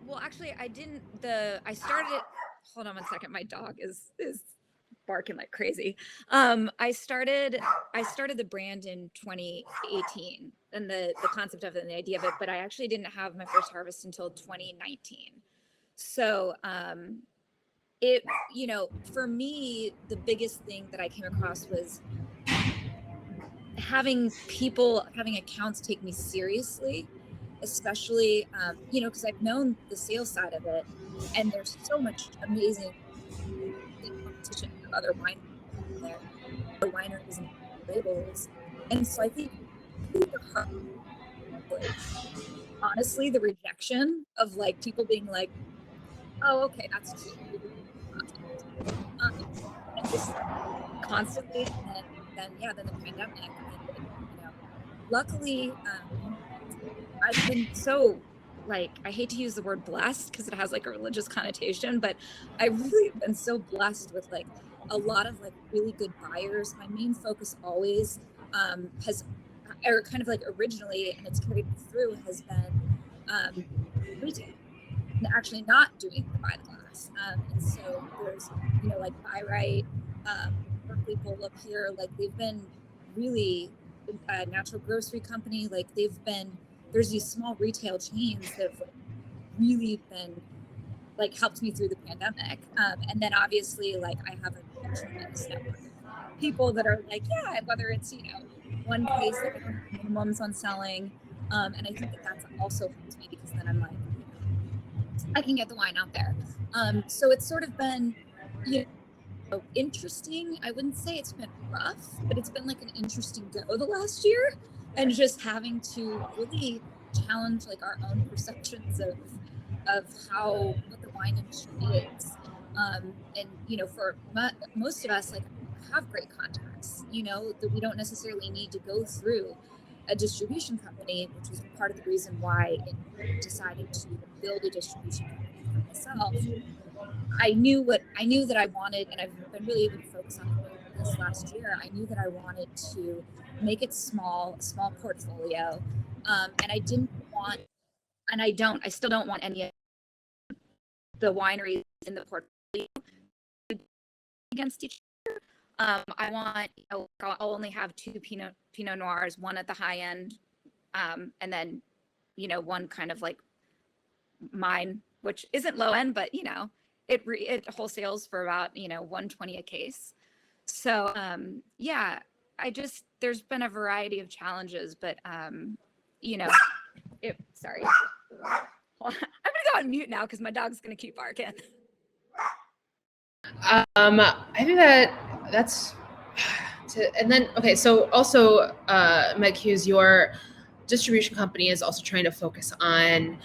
Well, actually, I started, hold on one second. My dog is barking like crazy. I started the brand in 2018, and the concept of it and the idea of it, but I actually didn't have my first harvest until 2019. So, it, you know, for me, the biggest thing that I came across was having accounts take me seriously, especially, you know, because I've known the sales side of it, and there's so much amazing competition of other wine there, the wineries and labels. And so I think honestly, the rejection of like people being like, oh, okay, that's cute. And just constantly, and then the pandemic. And, you know, luckily, I've been so, like, I hate to use the word blessed because it has like a religious connotation, but I really have been so blessed with like a lot of like really good buyers. My main focus always or kind of like originally, and it's carried me through, has been retail, and actually not doing the buy the glass. And so there's, you know, like Buy Right, Berkeley Bowl up here, like they've been really a natural grocery company. Like there's these small retail chains that have really been like helped me through the pandemic. And then obviously, like I have a tremendous network of people that are like, yeah, whether it's, you know, one case that I don't have minimums on selling. And I think that's also helped me because then I'm like, I can get the wine out there. So it's sort of been, you know, interesting. I wouldn't say it's been rough, but it's been like an interesting go the last year, and just having to really challenge like our own perceptions of what the wine industry is. And you know, for most of us, like, have great contacts, you know, that we don't necessarily need to go through a distribution company, which was part of the reason why I decided to build a distribution company for myself. I knew that I wanted, and I've been really able to focus on it this last year. I knew that I wanted to make it small portfolio, and I didn't want, and I still don't want any of the wineries in the portfolio against each other. I want, you know, I'll only have 2 Pinot Noirs, one at the high end, and then, you know, one kind of like mine, which isn't low end, but you know, it wholesales for about, you know, $120 a case. So yeah, there's been a variety of challenges, but you know, sorry. I'm gonna go on mute now because my dog's gonna keep barking. I think that's and then okay, so also Meg Hughes, your distribution company is also trying to focus on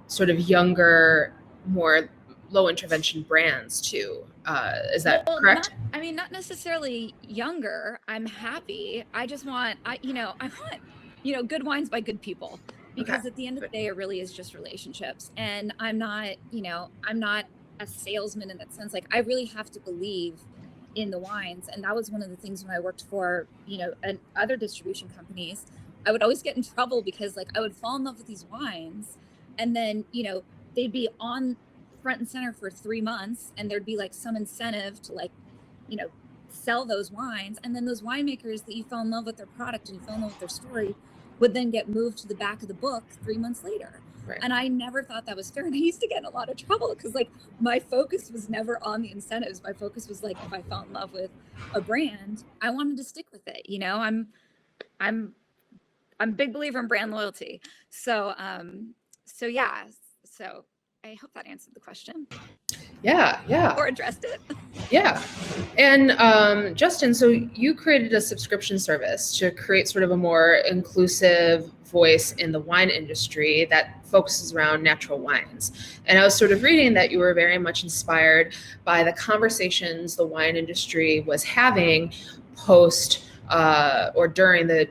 sort of younger, more low intervention brands too. Is that correct? Not necessarily younger. I'm happy. I just want, I want good wines by good people, because at the end of the day, it really is just relationships. And I'm not a salesman in that sense. Like, I really have to believe in the wines. And that was one of the things when I worked for, other distribution companies. I would always get in trouble because, like, I would fall in love with these wines, and then, they'd be on front and center for 3 months, and there'd be like some incentive to, like, sell those wines. And then those winemakers that you fell in love with their product and you fell in love with their story would then get moved to the back of the book 3 months later. Right. And I never thought that was fair. And I used to get in a lot of trouble because, like, my focus was never on the incentives. My focus was, like, if I fell in love with a brand, I wanted to stick with it. I'm a big believer in brand loyalty. So yeah. So I hope that answered the question. Yeah. Or addressed it. Yeah. And Justin, so you created a subscription service to create sort of a more inclusive voice in the wine industry that focuses around natural wines. And I was sort of reading that you were very much inspired by the conversations the wine industry was having post or during the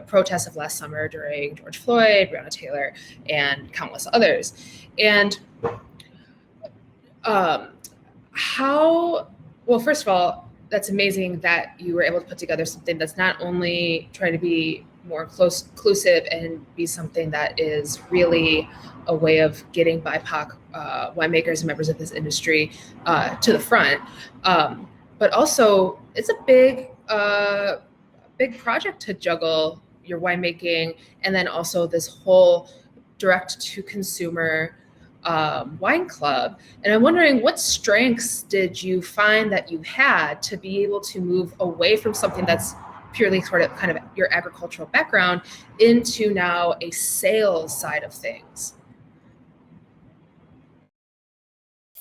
protests of last summer during George Floyd, Breonna Taylor, and countless others. And first of all, that's amazing that you were able to put together something that's not only trying to be more inclusive and be something that is really a way of getting BIPOC winemakers and members of this industry to the front, but also it's a big project to juggle your winemaking and then also this whole direct to consumer wine club. And I'm wondering, what strengths did you find that you had to be able to move away from something that's purely sort of kind of your agricultural background into now a sales side of things?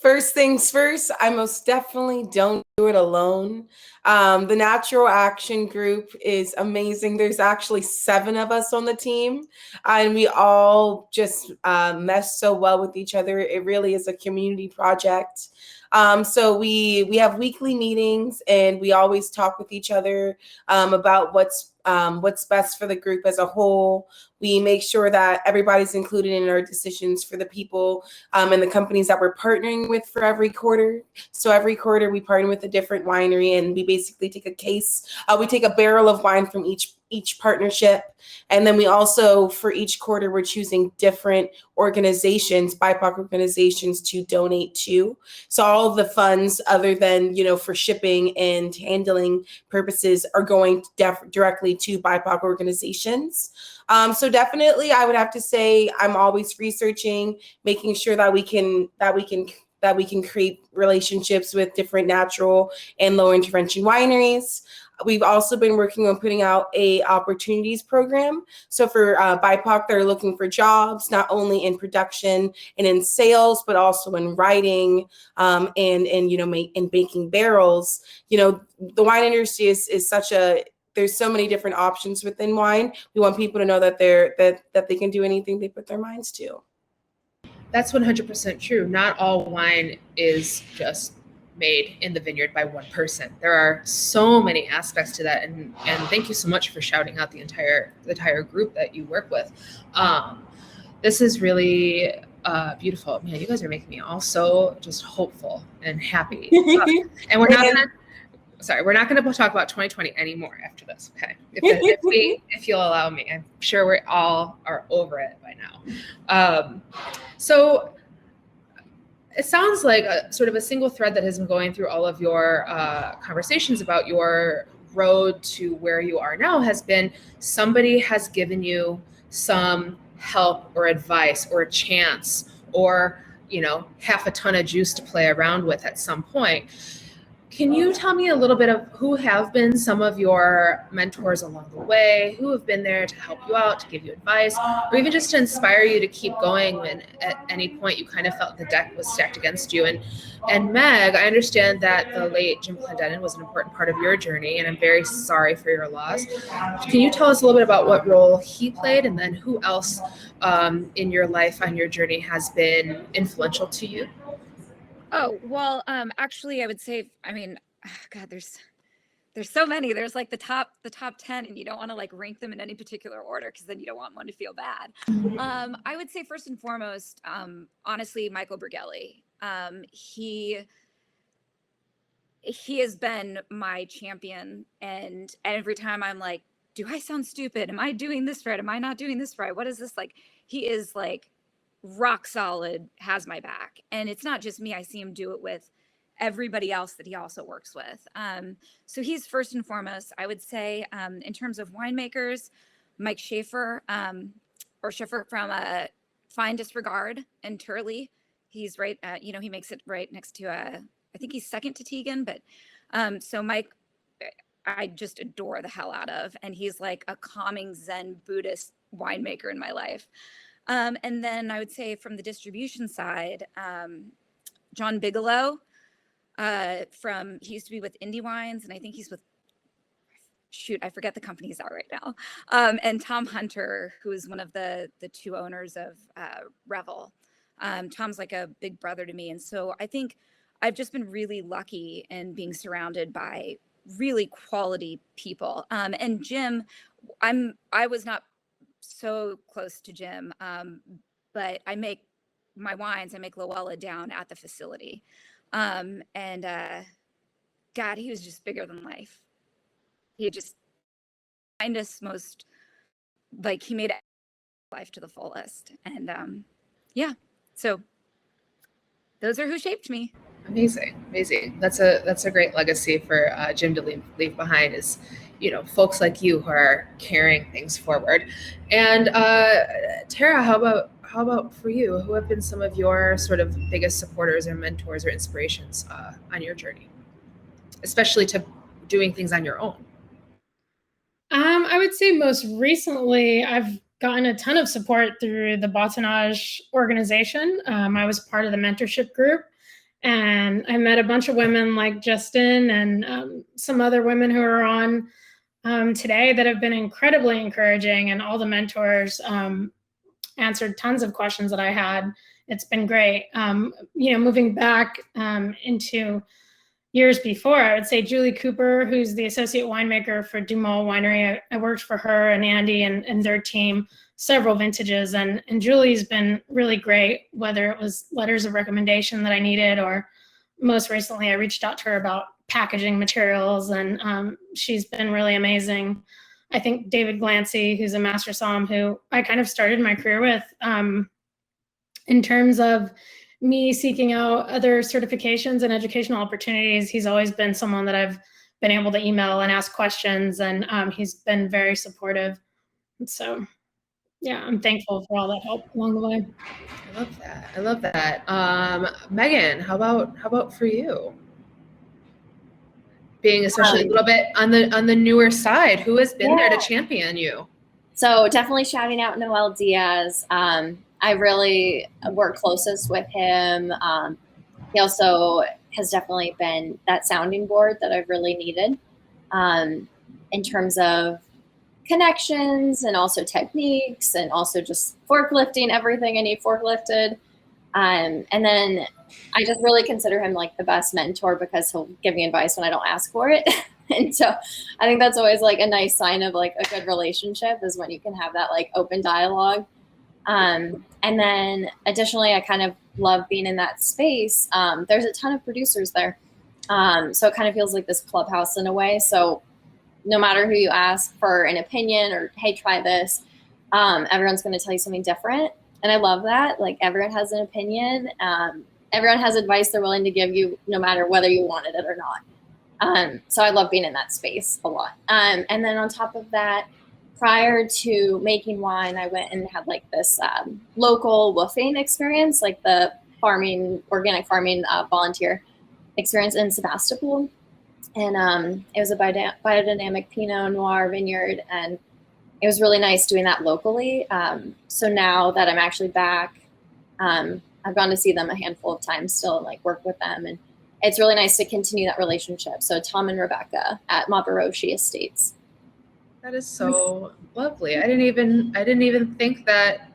First things first, I most definitely don't do it alone. The Natural Action Group is amazing. There's actually 7 of us on the team, and we all just mesh so well with each other. It really is a community project. So we have weekly meetings, and we always talk with each other about what's best for the group as a whole. We make sure that everybody's included in our decisions for the people and the companies that we're partnering with for every quarter. So every quarter we partner with a different winery, and we basically take a case. We take a barrel of wine from each partnership. And then we also, for each quarter, we're choosing different organizations, BIPOC organizations, to donate to. So all of the funds, other than, for shipping and handling purposes, are going directly to BIPOC organizations. So definitely, I would have to say I'm always researching, making sure that we can create relationships with different natural and low intervention wineries. We've also been working on putting out a opportunities program. So for BIPOC that are looking for jobs, not only in production and in sales, but also in writing and baking barrels. The wine industry is such a there's so many different options within wine. We want people to know that that they can do anything they put their minds to. That's 100% true. Not all wine is just made in the vineyard by one person. There are so many aspects to that, and thank you so much for shouting out the entire group that you work with. This is really beautiful. Man, you guys are making me all so just hopeful and happy. And we're not going to talk about 2020 anymore after this. Okay, if you'll allow me. I'm sure we all are over it by now. So it sounds like a sort of a single thread that has been going through all of your conversations about your road to where you are now has been somebody has given you some help or advice or a chance or, half a ton of juice to play around with at some point. Can you tell me a little bit of who have been some of your mentors along the way, who have been there to help you out, to give you advice, or even just to inspire you to keep going when at any point you kind of felt the deck was stacked against you? And Meg, I understand that the late Jim Clendenin was an important part of your journey, and I'm very sorry for your loss. Can you tell us a little bit about what role he played, and then who else in your life on your journey has been influential to you? Oh, well, actually, I would say, God, there's so many. There's like the top 10, and you don't want to like rank them in any particular order because then you don't want one to feel bad. I would say first and foremost, honestly, Michael Bigelow. He has been my champion, and every time I'm like, do I sound stupid? Am I doing this right? Am I not doing this right? What is this like? He is like rock solid, has my back. And it's not just me. I see him do it with everybody else that he also works with. So he's first and foremost. I would say in terms of winemakers, Mike Schaefer, or Schaefer from Fine Disregard in Turley. He's right, he makes it right next to, I think he's second to Tegan, but so Mike, I just adore the hell out of, and he's like a calming Zen Buddhist winemaker in my life. And then I would say from the distribution side, John Bigelow, he used to be with Indie Wines, and I think he's with, I forget the company he's at right now. And Tom Hunter, who is one of the two owners of Revel. Tom's like a big brother to me. And so I think I've just been really lucky in being surrounded by really quality people. And Jim, I was not so close to Jim, but I make my wines, I make Loella down at the facility. God, he was just bigger than life. He just kindest, most, like, he made life to the fullest. And so those are who shaped me. Amazing. That's a great legacy for Jim to leave behind, is folks like you who are carrying things forward. And Terah, how about for you? Who have been some of your sort of biggest supporters or mentors or inspirations on your journey, especially to doing things on your own? I would say most recently I've gotten a ton of support through the Bâtonnage organization. I was part of the mentorship group, and I met a bunch of women like Justin and some other women who are on today that have been incredibly encouraging, and all the mentors answered tons of questions that I had. It's been great. Moving back into years before, I would say Julie Cooper, who's the associate winemaker for Dumal Winery. I worked for her and Andy and their team several vintages, and Julie's been really great, whether it was letters of recommendation that I needed, or most recently I reached out to her about packaging materials, and she's been really amazing. I think David Glancy, who's a master somm, who I kind of started my career with, in terms of me seeking out other certifications and educational opportunities, he's always been someone that I've been able to email and ask questions, and he's been very supportive. And so, yeah, I'm thankful for all that help along the way. I love that. Megan, how about for you? Being especially a little bit on the newer side, who has been there to champion you? So definitely shouting out Noel Diaz. I really work closest with him. He also has definitely been that sounding board that I've really needed. And in terms of connections and also techniques and also just forklifting everything I need forklifted. And then I just really consider him like the best mentor because he'll give me advice when I don't ask for it. And so I think that's always like a nice sign of like a good relationship is when you can have that like open dialogue. And then additionally, I kind of love being in that space. There's a ton of producers there. So it kind of feels like this clubhouse in a way. So no matter who you ask for an opinion or, hey, try this, everyone's going to tell you something different. And I love that. Like everyone has an opinion. Everyone has advice they're willing to give you no matter whether you wanted it or not. So I love being in that space a lot. And then on top of that, prior to making wine, I went and had like this local woofing experience, like the organic farming volunteer experience in Sebastopol. And it was a biodynamic Pinot Noir vineyard. And it was really nice doing that locally. So now that I'm actually back, I've gone to see them a handful of times still and like work with them. And it's really nice to continue that relationship. So Tom and Rebecca at Mabaroshi Estates. That is so lovely. I didn't even think that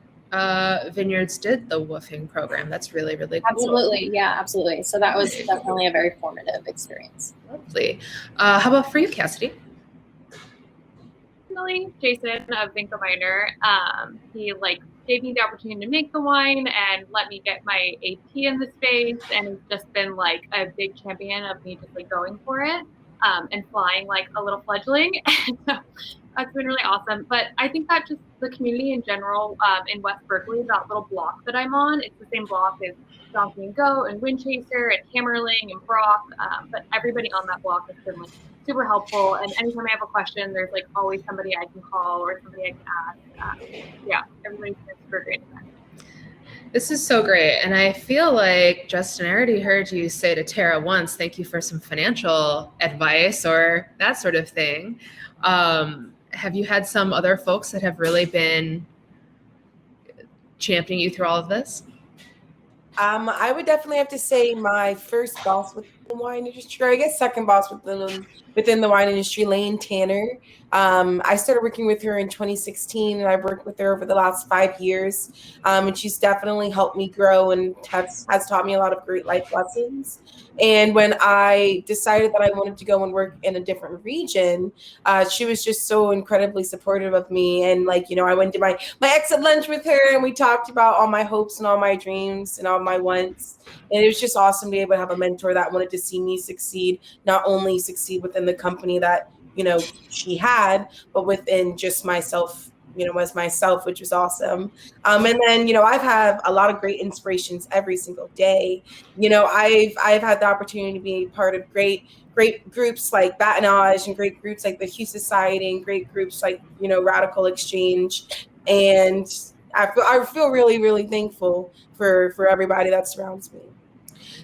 vineyards did the woofing program. That's really, really cool. Absolutely. Yeah, absolutely. So that was definitely a very formative experience. Lovely. How about for you, Cassidy? Jason of Vinkelminer, he like gave me the opportunity to make the wine and let me get my AP in the space, and has just been like a big champion of me just like going for it and flying like a little fledgling. So that's been really awesome. But I think that just the community in general in West Berkeley, that little block that I'm on, it's the same block as Donkey and Goat and Windchaser and Hammerling and Brock, but everybody on that block has been like super helpful. And anytime I have a question, there's like always somebody I can call or somebody I can ask. Yeah, everybody's been super great at that. This is so great. And I feel like, Justin, I already heard you say to Terah once, thank you for some financial advice or that sort of thing. Have you had some other folks that have really been championing you through all of this? I would definitely have to say my first boss within the wine industry, or I guess second boss within the wine industry, Elaine Tanner. I started working with her in 2016, and I've worked with her over the last 5 years. And she's definitely helped me grow and has taught me a lot of great life lessons. And when I decided that I wanted to go and work in a different region, she was just so incredibly supportive of me. And like, you know, I went to my exit lunch with her, and we talked about all my hopes and all my dreams and all my wants. And it was just awesome to be able to have a mentor that wanted to see me succeed, not only succeed within the company that, you know, she had, but within just myself, you know, as myself, which was awesome. And then, you know, I've had a lot of great inspirations every single day. You know, I've had the opportunity to be part of great groups like Batonage and great groups like the Hughes Society and great groups like, you know, Radical Exchange. And I feel really, really thankful for everybody that surrounds me.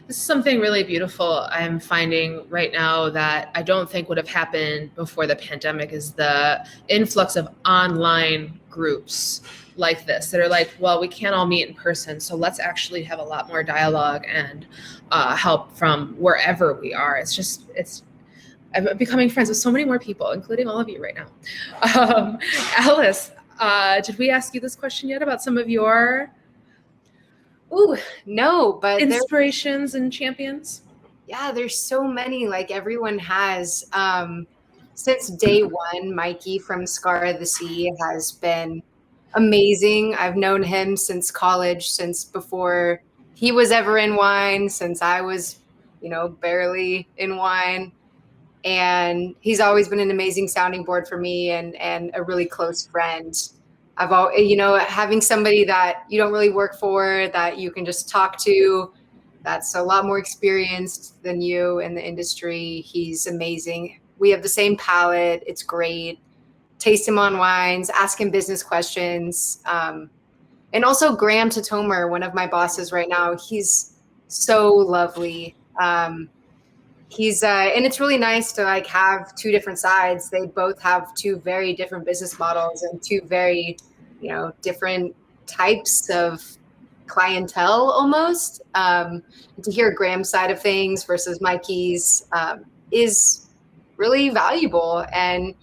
This is something really beautiful I'm finding right now that I don't think would have happened before the pandemic, is the influx of online groups like this that are like, well, we can't all meet in person, so let's actually have a lot more dialogue and help from wherever we are. I'm becoming friends with so many more people, including all of you right now. Alice, did we ask you this question yet about some of your No, but inspirations and champions? Yeah, there's so many, like everyone has. Since day one, Mikey from Scar of the Sea has been amazing. I've known him since college, since before he was ever in wine, since I was, you know, barely in wine. And he's always been an amazing sounding board for me and a really close friend. I've always, you know, having somebody that you don't really work for, that you can just talk to, that's a lot more experienced than you in the industry. He's amazing. We have the same palate. It's great. Taste him on wines, ask him business questions. And also Graham Tatomer, one of my bosses right now. He's so lovely. And it's really nice to like have two different sides. They both have two very different business models and two very, you know, different types of clientele almost. To hear Graham's side of things versus Mikey's is really valuable. And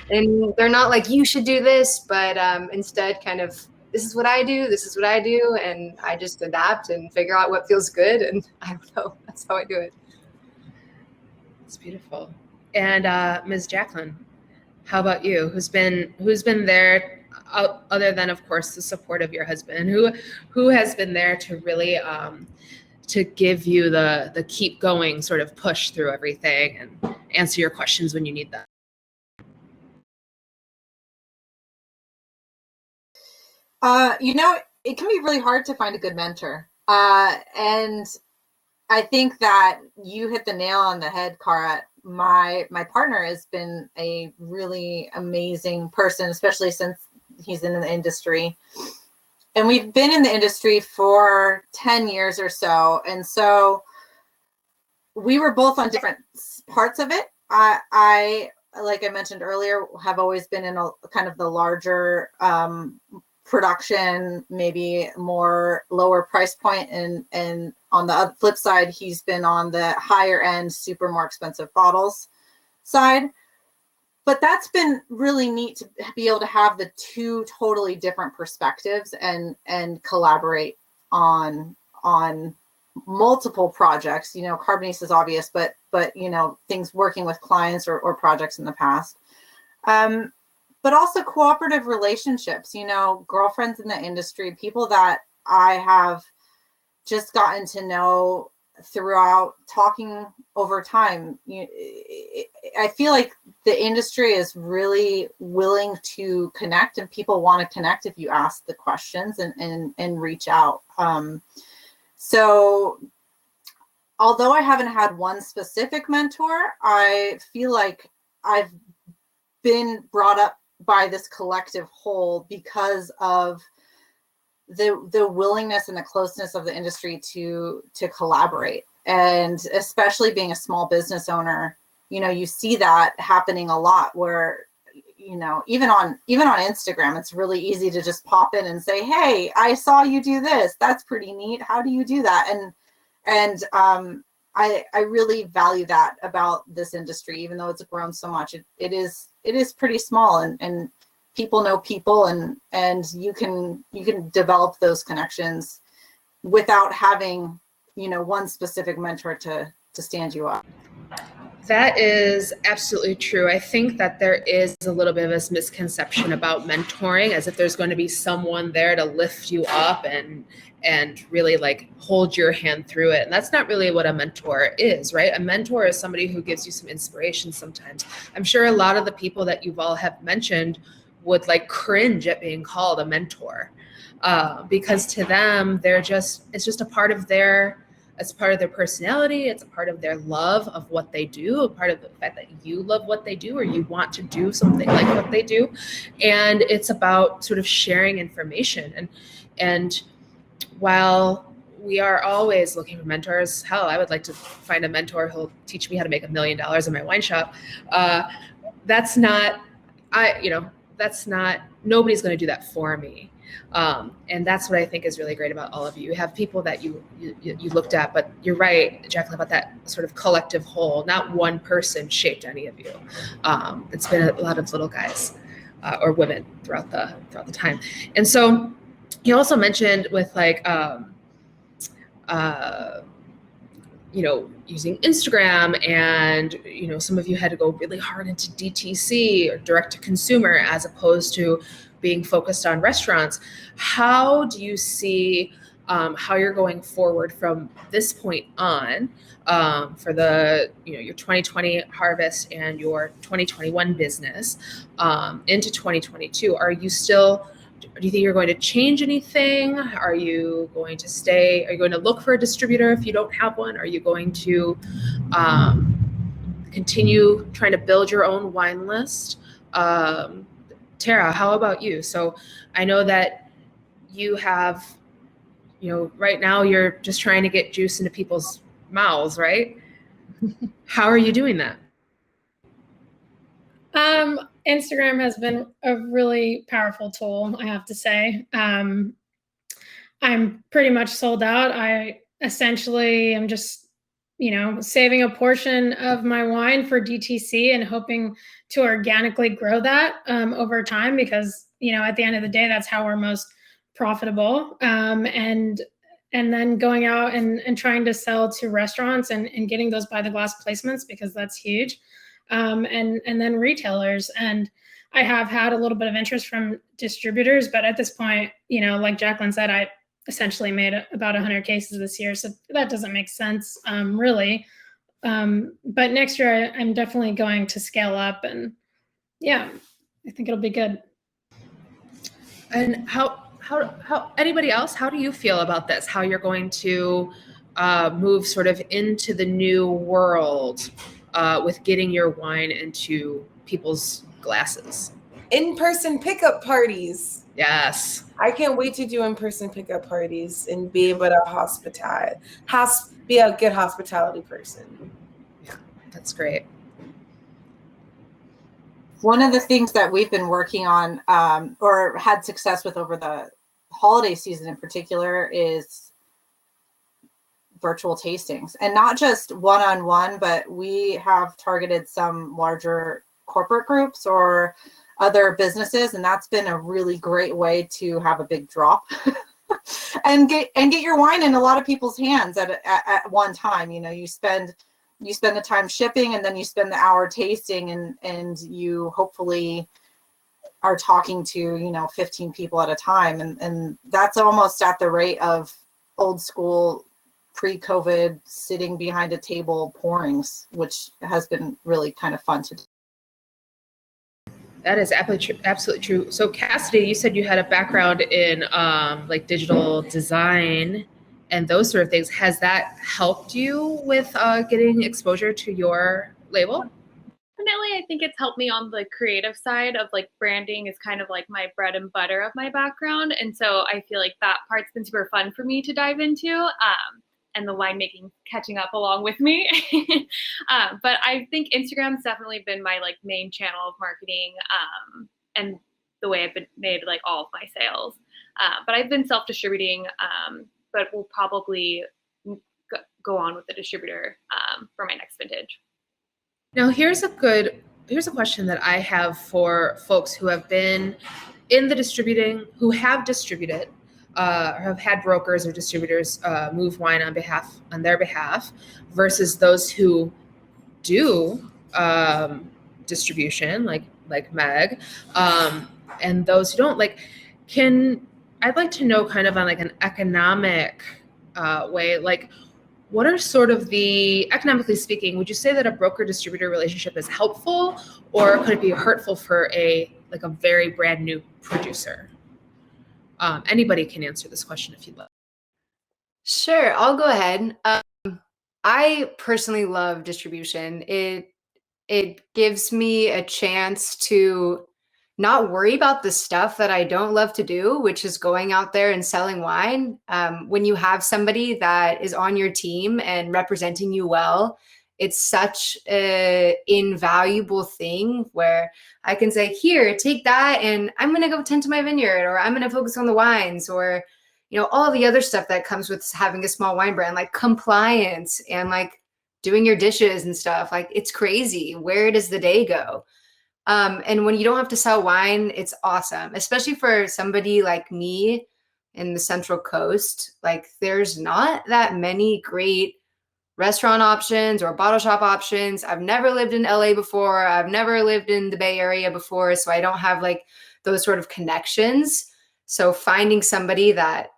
they're not like, you should do this, but instead kind of, this is what I do, this is what I do, and I just adapt and figure out what feels good, and I don't know, that's how I do it. It's beautiful. And Ms. Jacqueline, how about you? Who's been there, other than, of course, the support of your husband? Who has been there to really to give you the keep going sort of push through everything and answer your questions when you need them? You know, it can be really hard to find a good mentor. And I think that you hit the nail on the head, Cara. My partner has been a really amazing person, especially since he's in the industry. And we've been in the industry for 10 years or so. And so we were both on different parts of it. I like I mentioned earlier, have always been in a kind of the larger production, maybe more lower price point, and on the flip side, he's been on the higher end, super more expensive bottles side. But that's been really neat to be able to have the two totally different perspectives and collaborate on multiple projects. You know, Carboniste is obvious, but you know, things working with clients or projects in the past. But also cooperative relationships, you know, girlfriends in the industry, people that I have just gotten to know throughout talking over time. I feel like the industry is really willing to connect, and people want to connect if you ask the questions and reach out. So although I haven't had one specific mentor, I feel like I've been brought up by this collective whole because of the willingness and the closeness of the industry to collaborate. And especially being a small business owner, you know, you see that happening a lot where, you know, even on Instagram, it's really easy to just pop in and say, hey, I saw you do this. That's pretty neat. How do you do that? And I really value that about this industry, even though it's grown so much. It is pretty small, and people know people, and you can develop those connections without having, you know, one specific mentor to stand you up. That is absolutely true. I think that there is a little bit of this misconception about mentoring, as if there's going to be someone there to lift you up and really like hold your hand through it. And that's not really what a mentor is, right? A mentor is somebody who gives you some inspiration sometimes. I'm sure a lot of the people that you've all have mentioned would like cringe at being called a mentor, because to them, it's just a part of their personality. It's a part of their love of what they do, a part of the fact that you love what they do, or you want to do something like what they do. And it's about sort of sharing information. And while we are always looking for mentors, hell, I would like to find a mentor who'll teach me how to make $1 million in my wine shop. Nobody's going to do that for me. And that's what I think is really great about all of you. You have people that you looked at, but you're right, Jacqueline, about that sort of collective whole. Not one person shaped any of you. It's been a lot of little guys or women throughout the time. And so you also mentioned with like, you know, using Instagram, and, you know, some of you had to go really hard into DTC or direct to consumer as opposed to being focused on restaurants. How do you see how you're going forward from this point on for the, you know, your 2020 harvest and your 2021 business into 2022? Do you think you're going to change anything? Are you going to stay? Are you going to look for a distributor if you don't have one? Are you going to continue trying to build your own wine list? Terah, how about you? So I know that you have, you know, right now you're just trying to get juice into people's mouths, right? How are you doing that? Instagram has been a really powerful tool, I have to say. I'm pretty much sold out. I essentially am just saving a portion of my wine for DTC and hoping to organically grow that over time, because, at the end of the day, that's how we're most profitable. And then going out and trying to sell to restaurants and getting those by the glass placements, because that's huge. And then retailers. And I have had a little bit of interest from distributors, but at this point, like Jacqueline said, I essentially made about 100 cases this year. So that doesn't make sense, really. But next year I'm definitely going to scale up, and yeah, I think it'll be good. And how anybody else, how do you feel about this? How you're going to move sort of into the new world with getting your wine into people's glasses? In-person pickup parties. Yes. I can't wait to do in-person pickup parties and be able to be a good hospitality person. Yeah, that's great. One of the things that we've been working on or had success with over the holiday season in particular is virtual tastings, and not just one-on-one, but we have targeted some larger corporate groups or other businesses, and that's been a really great way to have a big drop and get your wine in a lot of people's hands at one time. You spend the time shipping, and then you spend the hour tasting, and you hopefully are talking to 15 people at a time, and that's almost at the rate of old school pre-COVID sitting behind a table pourings, which has been really kind of fun to do. That is absolutely true. So Cassidy, you said you had a background in like digital design and those sort of things. Has that helped you with getting exposure to your label? Definitely, I think it's helped me on the creative side of like branding is kind of like my bread and butter of my background. And so I feel like that part's been super fun for me to dive into. And the winemaking catching up along with me. But I think Instagram's definitely been my like main channel of marketing and the way I've been made like all of my sales. But I've been self-distributing, but we'll probably go on with the distributor for my next vintage. Now here's a question that I have for folks who have been in the distributing, who have distributed, or have had brokers or distributors move wine on their behalf, versus those who do distribution, like Meg, and those who don't. I'd like to know kind of on like an economic way, like what are sort of the, economically speaking, would you say that a broker-distributor relationship is helpful, or could it be hurtful for a very brand new producer? Anybody can answer this question if you'd like. Sure, I'll go ahead. I personally love distribution. It gives me a chance to not worry about the stuff that I don't love to do, which is going out there and selling wine. When you have somebody that is on your team and representing you well, it's such an invaluable thing where I can say, here, take that, and I'm going to go tend to my vineyard, or I'm going to focus on the wines, or, all the other stuff that comes with having a small wine brand, like compliance and like doing your dishes and stuff. Like, it's crazy. Where does the day go? And when you don't have to sell wine, it's awesome, especially for somebody like me in the Central Coast. Like, there's not that many great restaurant options or bottle shop options. I've never lived in LA before. I've never lived in the Bay Area before. So I don't have like those sort of connections. So finding somebody that,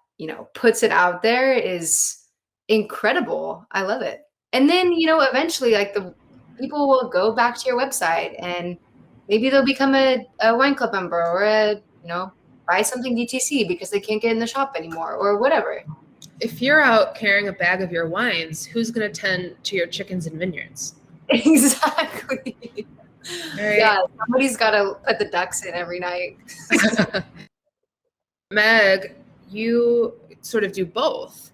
puts it out there is incredible. I love it. And then, eventually like the people will go back to your website and maybe they'll become a wine club member, or buy something DTC because they can't get in the shop anymore, or whatever. If you're out carrying a bag of your wines, who's going to tend to your chickens and vineyards? Exactly. Right. Yeah, somebody's got to put the ducks in every night. Meg, you sort of do both.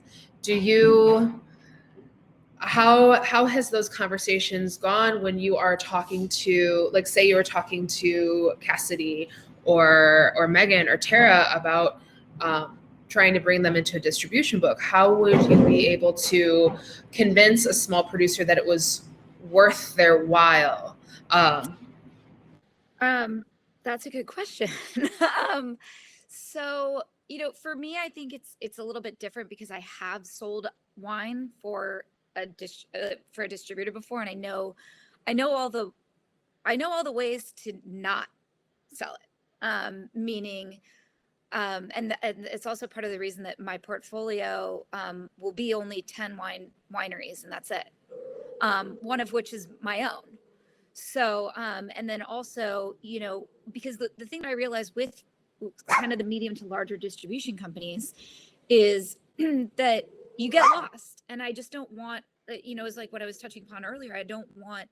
How has those conversations gone when you are talking to, like, say you were talking to Cassidy or Megan or Terah about trying to bring them into a distribution book, how would you be able to convince a small producer that it was worth their while? That's a good question. So, for me, I think it's a little bit different because I have sold wine for a distributor before, and I know all the ways to not sell it. Meaning, and it's also part of the reason that my portfolio will be only 10 wineries, and that's it. One of which is my own. So, and then also, because the thing I realized with kind of the medium to larger distribution companies is that you get lost. And I just don't want, it's like what I was touching upon earlier. I don't want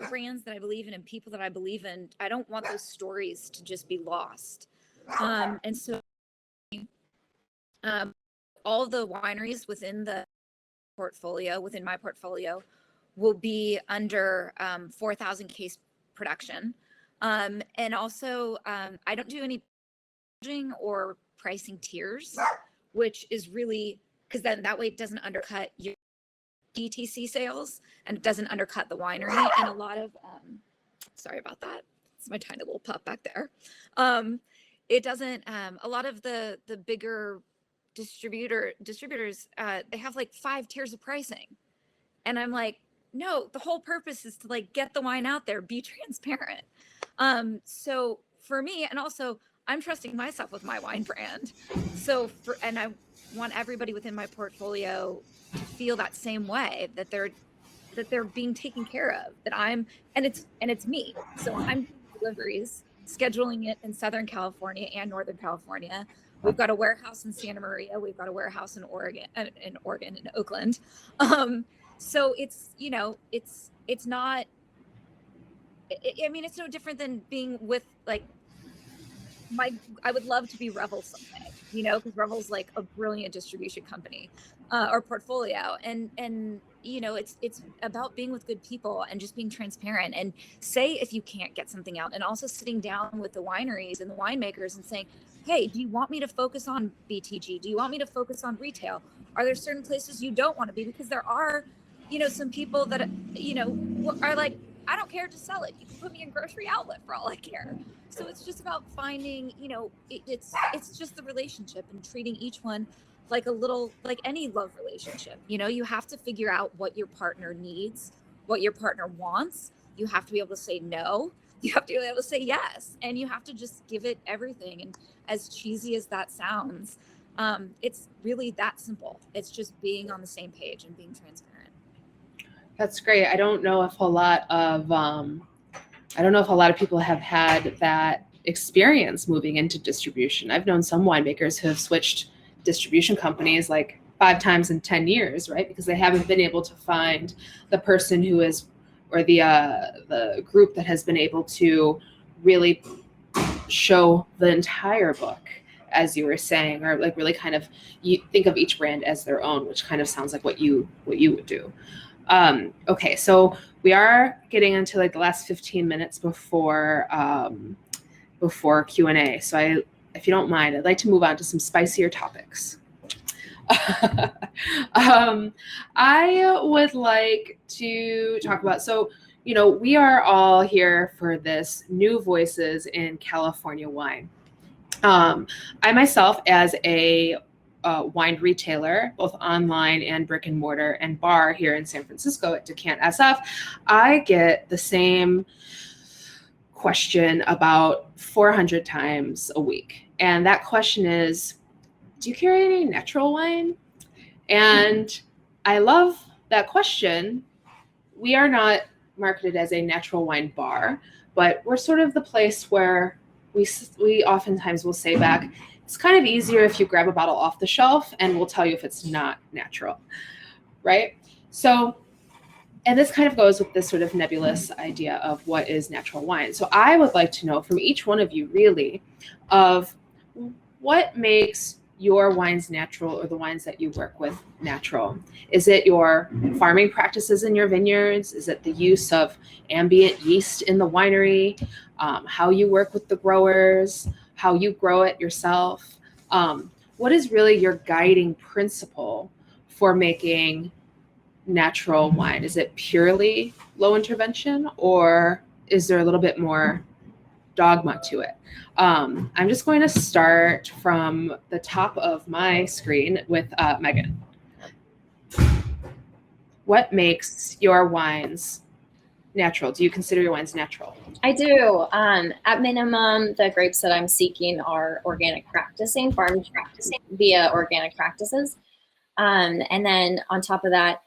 brands that I believe in and people that I believe in. I don't want those stories to just be lost. And so all of the wineries within my portfolio will be under 4,000 case production. And also I don't do any packaging or pricing tiers, which is really, because then that way it doesn't undercut your DTC sales and it doesn't undercut the winery. And a lot of, sorry about that. It's my tiny little pup back there. It doesn't, a lot of the bigger distributors, they have like 5 tiers of pricing. And I'm like, no, the whole purpose is to like get the wine out there, be transparent. So for me, and also I'm trusting myself with my wine brand. So and I want everybody within my portfolio to feel that same way, that they're being taken care of, and it's me. So I'm doing deliveries, scheduling it in Southern California and Northern California. We've got a warehouse in Santa Maria. We've got a warehouse in in Oakland. So it's, it's not, it's no different than being with like I would love to be Revel someday, because Revel's like a brilliant distribution company or portfolio. And it's about being with good people and just being transparent, and say if you can't get something out, and also sitting down with the wineries and the winemakers and saying, hey, do you want me to focus on BTG? Do you want me to focus on retail? Are there certain places you don't want to be? Because there are, some people that, are like, I don't care to sell it. You can put me in grocery outlet for all I care. So it's just about finding, it's just the relationship and treating each one like any love relationship. You have to figure out what your partner needs, what your partner wants. You have to be able to say no. You have to be able to say yes. And you have to just give it everything. And as cheesy as that sounds, it's really that simple. It's just being on the same page and being transparent. That's great. I don't know if a lot of people have had that experience moving into distribution. I've known some winemakers who have switched distribution companies like 5 times in 10 years, right? Because they haven't been able to find the person who is, or the group that has been able to really show the entire book, as you were saying, or like really kind of, you think of each brand as their own, which kind of sounds like what you would do. Okay, so we are getting into like the last 15 minutes before Q&A. So if you don't mind, I'd like to move on to some spicier topics. I would like to talk about, so, we are all here for this New Voices in California Wine. I myself, as a wine retailer, both online and brick and mortar and bar here in San Francisco at DECANTsf, I get the same question about 400 times a week. And that question is, do you carry any natural wine? And I love that question. We are not marketed as a natural wine bar, but we're sort of the place where we oftentimes will say back, it's kind of easier if you grab a bottle off the shelf and we'll tell you if it's not natural, right? So, and this kind of goes with this sort of nebulous idea of what is natural wine. So I would like to know from each one of you really of what makes your wines natural, or the wines that you work with natural. Is it your farming practices in your vineyards? Is it the use of ambient yeast in the winery? How you work with the growers? How you grow it yourself? what is really your guiding principle for making natural wine? Is it purely low intervention, or is there a little bit more dogma to it? I'm just going to start from the top of my screen with Megan. What makes your wines natural? Do you consider your wines natural? I do. At minimum, the grapes that I'm seeking are organic practicing, farm practicing via organic practices. And then on top of that,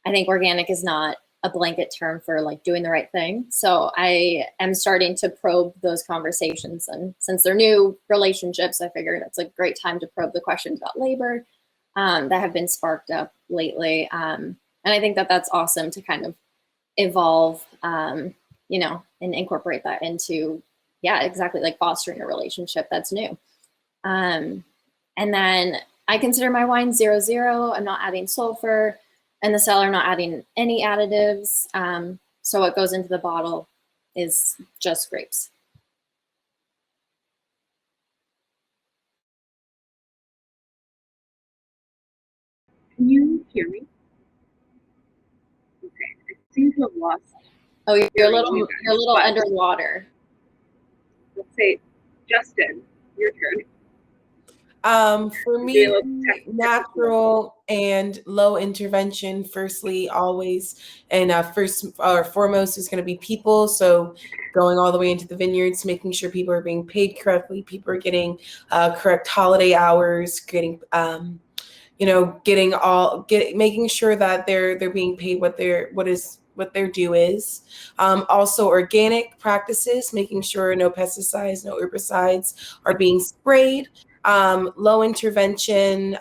I think organic is not a blanket term for like doing the right thing. So I am starting to probe those conversations. And since they're new relationships, I figured it's a great time to probe the questions about labor that have been sparked up lately. And I think that that's awesome to kind of evolve, you know, and incorporate that into, yeah, exactly, like fostering a relationship that's new. And then I consider my wine 0-0. I'm not adding sulfur, and the cellar I'm not adding any additives. So what goes into the bottle is just grapes. Can you hear me? Okay, I seem to have lost. Oh, you're a little underwater. Let's say, Justin, your turn. For me, natural and low intervention, firstly, always, and first or foremost is going to be people. So going all the way into the vineyards, making sure people are being paid correctly, people are getting correct holiday hours, getting making sure that they're being paid what their due is. Also organic practices, making sure no pesticides, no herbicides are being sprayed. Low intervention,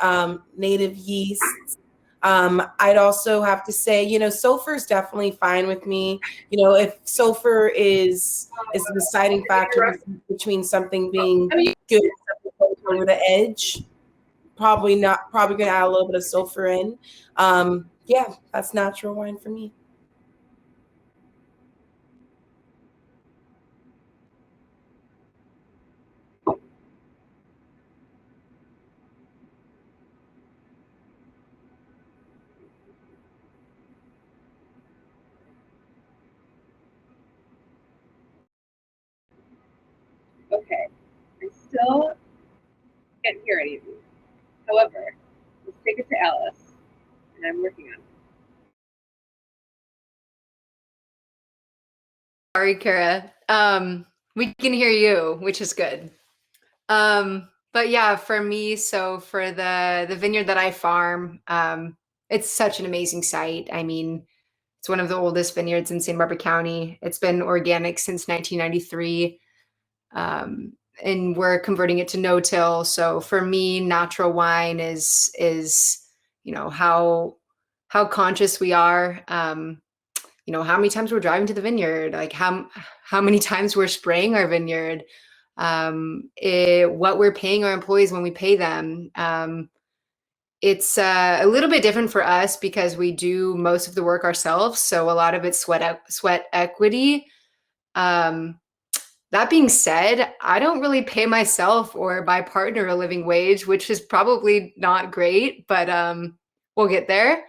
native yeasts. I'd also have to say, sulfur is definitely fine with me. If sulfur is the deciding factor between something being good and something going over the edge, probably going to add a little bit of sulfur in. Yeah, that's natural wine for me. Okay, I still can't hear any of you. However, let's take it to Alice, and I'm working on it. Sorry, Cara. We can hear you, which is good. But yeah, for me, so for the vineyard that I farm, it's such an amazing site. I mean, it's one of the oldest vineyards in Santa Barbara County. It's been organic since 1993. And we're converting it to no-till. So for me, natural wine is how conscious we are. How many times we're driving to the vineyard, like how many times we're spraying our vineyard, what we're paying our employees when we pay them. It's a little bit different for us because we do most of the work ourselves. So a lot of it's sweat equity. That being said, I don't really pay myself or my partner a living wage, which is probably not great, but we'll get there.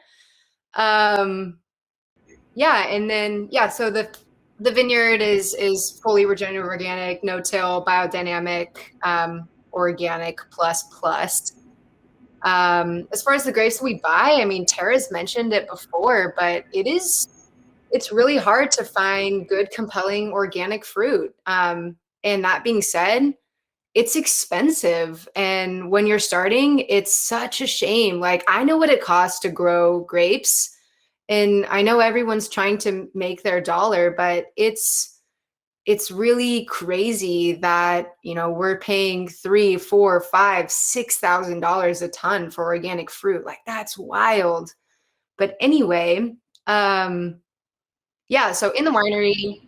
Yeah, and then so the vineyard is fully regenerative, organic, no-till, biodynamic, organic plus. As far as the grapes we buy, I mean, Terah's mentioned it before, but it's really hard to find good, compelling organic fruit. And that being said, it's expensive. And when you're starting, it's such a shame. Like, I know what it costs to grow grapes, and I know everyone's trying to make their dollar, but it's really crazy that, we're paying $3,000, $4,000, $5,000, $6,000 a ton for organic fruit. Like, that's wild. But anyway, so in the winery,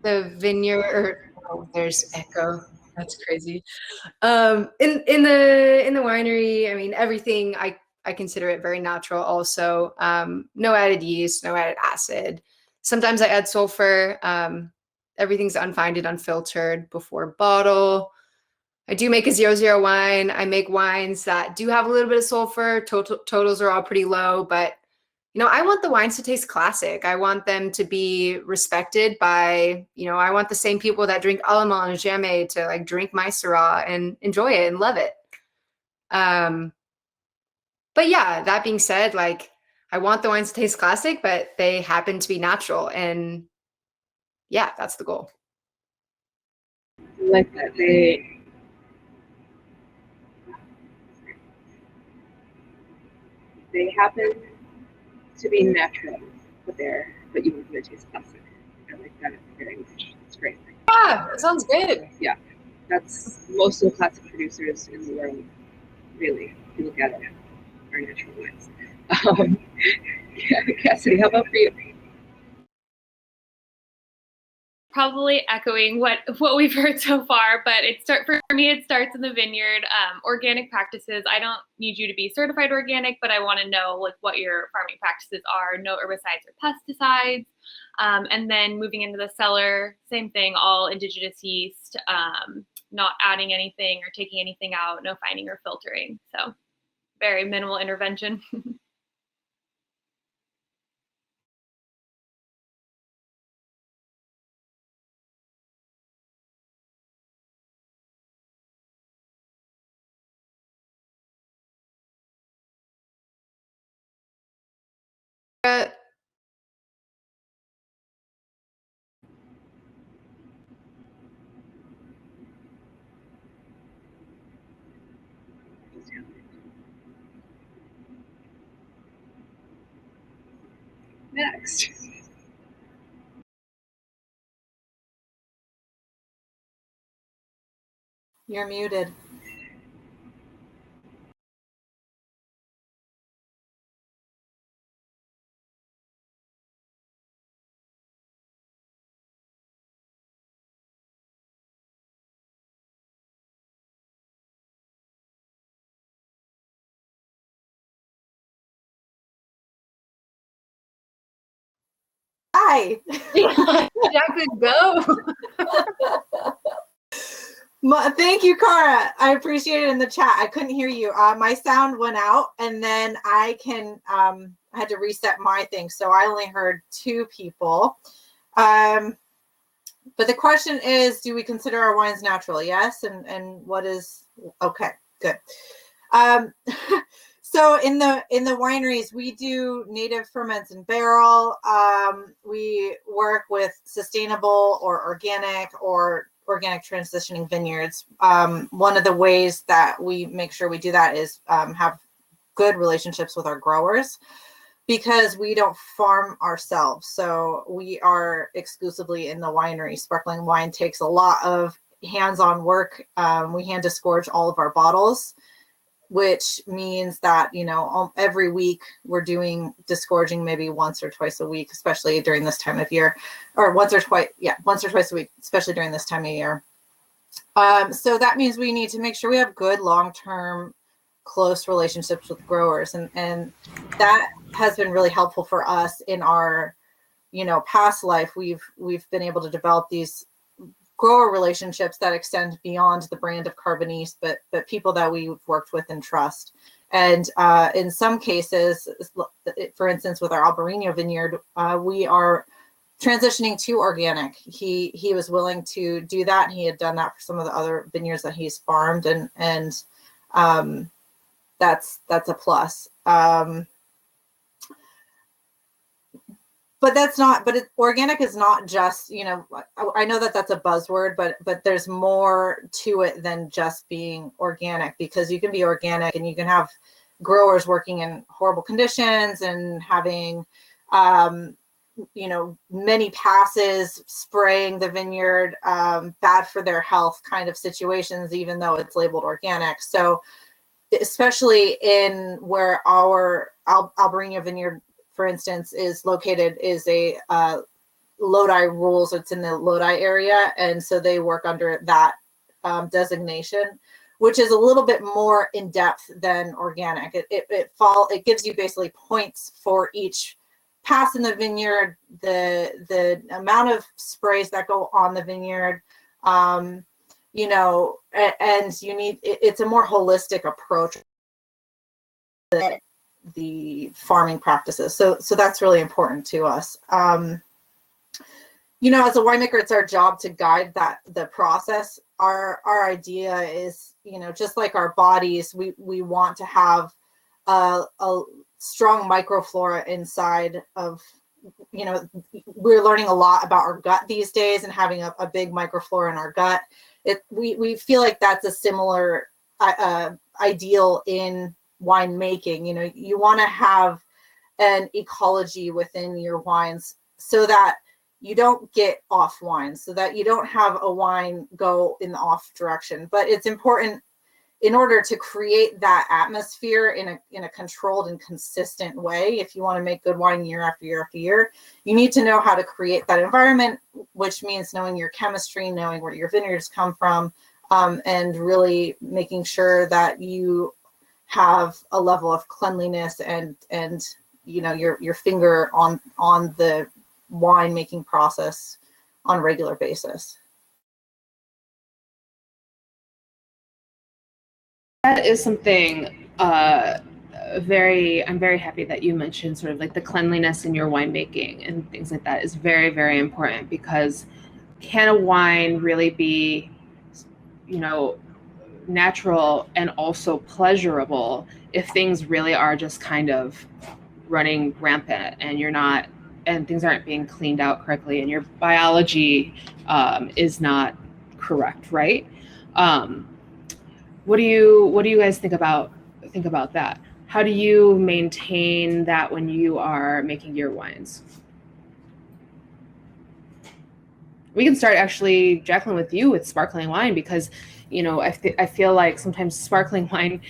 the vineyard, there's echo. That's crazy. In the winery, I mean, everything, I consider it very natural also. No added yeast, no added acid. Sometimes I add sulfur. Everything's unfined, unfiltered before bottle. I do make a 0.0 wine. I make wines that do have a little bit of sulfur. Totals are all pretty low, but I want the wines to taste classic. I want them to be respected by, I want the same people that drink âmevine and Gamay to like drink my Syrah and enjoy it and love it. But yeah, that being said, like I want the wines to taste classic, but they happen to be natural. And yeah, that's the goal. Like that they happen to be natural, but you want them to taste classic. I like that very much. It's great. Yeah, that sounds good. Yeah, that's most of the classic producers in the world. Really, if you look at it, are natural wines. Yeah, Cassidy, how about for you? Probably echoing what we've heard so far, but for me, it starts in the vineyard. Organic practices. I don't need you to be certified organic, but I want to know like what your farming practices are. No herbicides or pesticides. And then moving into the cellar, same thing. All indigenous yeast. Not adding anything or taking anything out. No fining or filtering. So very minimal intervention. Next. You're muted. Hi. Jacqueline, go. Thank you, Cara. I appreciate it in the chat. I couldn't hear you. My sound went out, and then I had to reset my thing, so I only heard 2 people. But the question is, do we consider our wines natural? Yes, and what is okay? Good. So in the wineries, we do native ferments in barrel. We work with sustainable or organic transitioning vineyards. One of the ways that we make sure we do that is have good relationships with our growers, because we don't farm ourselves. So we are exclusively in the winery. Sparkling wine takes a lot of hands-on work. We hand disgorge all of our bottles, which means that, every week we're doing disgorging maybe once or twice a week, especially during this time of year, or once or twice a week, especially during this time of year. So that means we need to make sure we have good long-term close relationships with growers. And that has been really helpful for us in our, past life. We've been able to develop these grower relationships that extend beyond the brand of Carboniste, but people that we've worked with and trust. And in some cases, for instance, with our Albarino vineyard, we are transitioning to organic. He was willing to do that. He had done that for some of the other vineyards that he's farmed, and that's a plus. But organic is not just, I know that that's a buzzword, but there's more to it than just being organic, because you can be organic and you can have growers working in horrible conditions and having, many passes, spraying the vineyard, bad for their health kind of situations, even though it's labeled organic. So especially in where our Albarino vineyard, for instance, is located, is a Lodi rules. It's in the Lodi area, and so they work under that designation, which is a little bit more in depth than organic. It gives you basically points for each pass in the vineyard, the amount of sprays that go on the vineyard, you know, and you need, it's a more holistic approach to the farming practices. So that's really important to us. You know, as a winemaker, it's our job to guide the process. Our idea is, you know, just like our bodies, we want to have a strong microflora inside of, you know, we're learning a lot about our gut these days, and having a big microflora in our gut. We feel like that's a similar ideal in winemaking. You know, you want to have an ecology within your wines so that you don't get off wines, so that you don't have a wine go in the off direction. But it's important, in order to create that atmosphere in a controlled and consistent way, if you want to make good wine year after year after year, you need to know how to create that environment, which means knowing your chemistry, knowing where your vineyards come from, and really making sure that you have a level of cleanliness and you know, your finger on the wine making process on a regular basis. That is something I'm very happy that you mentioned, sort of like the cleanliness in your winemaking and things like that is very, very important, because can a wine really be, you know, natural and also pleasurable if things really are just kind of running rampant and things aren't being cleaned out correctly and your biology is not correct, right? What do you guys think about that? How do you maintain that when you are making your wines? We can start, actually, Jacqueline, with you with sparkling wine, because, you know, I feel like sometimes sparkling wine,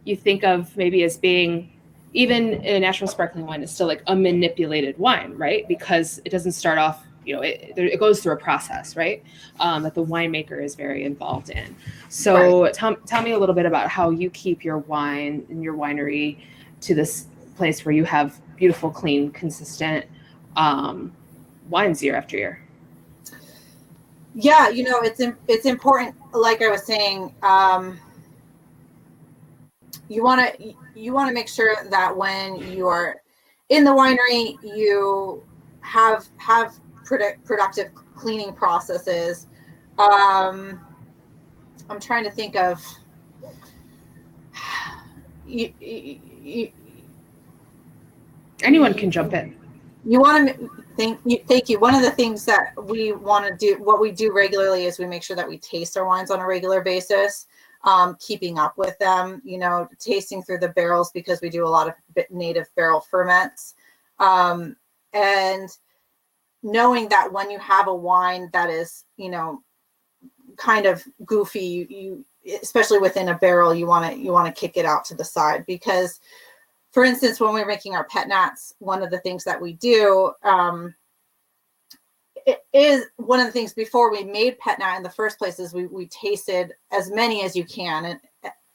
you think of maybe as being, even a natural sparkling wine is still like a manipulated wine, right? Because it doesn't start off, you know, it goes through a process, right? That the winemaker is very involved in. So right. Tell me a little bit about how you keep your wine in your winery to this place where you have beautiful, clean, consistent wines year after year. Yeah, you know, it's important. Like I was saying, you want to make sure that when you are in the winery, you have productive cleaning processes. I'm trying to think of anyone can jump in. You want to thank you. One of the things that we want to do, what we do regularly, is we make sure that we taste our wines on a regular basis, keeping up with them, you know, tasting through the barrels, because we do a lot of native barrel ferments, and knowing that when you have a wine that is, you know, kind of goofy, you especially within a barrel, you want to kick it out to the side. Because, for instance, when we're making our pet nats, one of the things that we do, it is one of the things before we made pet nat in the first place, is we tasted as many as you can, and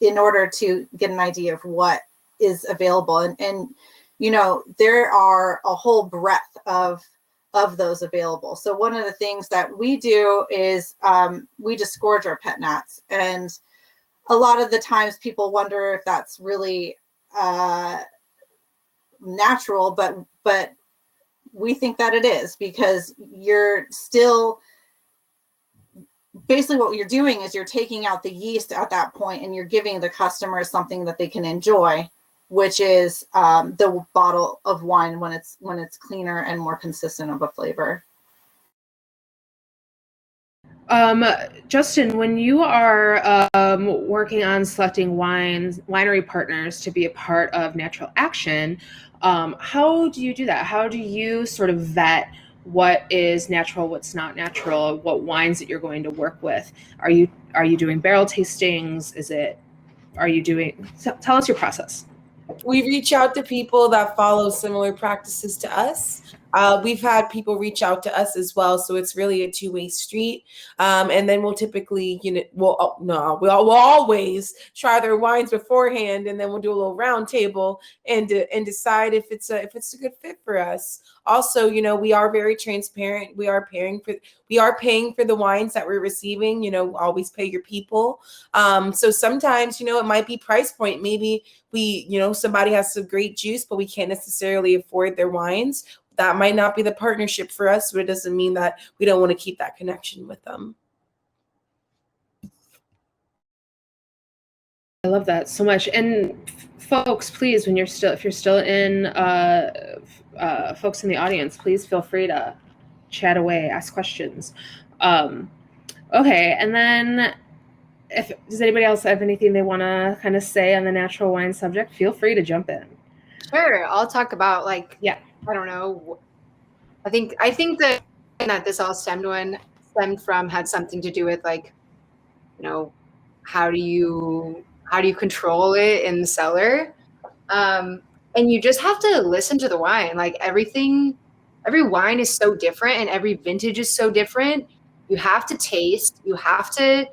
in order to get an idea of what is available. And you know, there are a whole breadth of those available. So one of the things that we do is we disgorge our pet nats, and a lot of the times people wonder if that's really natural, but we think that it is, because you're still, basically what you're doing is you're taking out the yeast at that point, and you're giving the customer something that they can enjoy, which is the bottle of wine when it's cleaner and more consistent of a flavor. Justin, when you are working on selecting winery partners to be a part of Natural Action, how do you do that? How do you sort of vet what is natural, what's not natural, what wines that you're going to work with? Are you doing barrel tastings? Tell us your process. We reach out to people that follow similar practices to us. we've had people reach out to us as well. So it's really a two-way street. And then we'll typically, we'll always try their wines beforehand, and then we'll do a little round table and decide if it's a good fit for us. Also, we are very transparent. We are paying for the wines that we're receiving. Always pay your people. So sometimes, it might be price point. Maybe somebody has some great juice, but we can't necessarily afford their wines. That might not be the partnership for us, but it doesn't mean that we don't want to keep that connection with them. I love that so much. And folks, please, if you're still in, folks in the audience, please feel free to chat away, ask questions. Okay, and then does anybody else have anything they want to kind of say on the natural wine subject? Feel free to jump in. Sure, I'll talk about I don't know. I think that this all stemmed from had something to do with how do you control it in the cellar, and you just have to listen to the wine. Like every wine is so different, and every vintage is so different. You have to taste. You have to,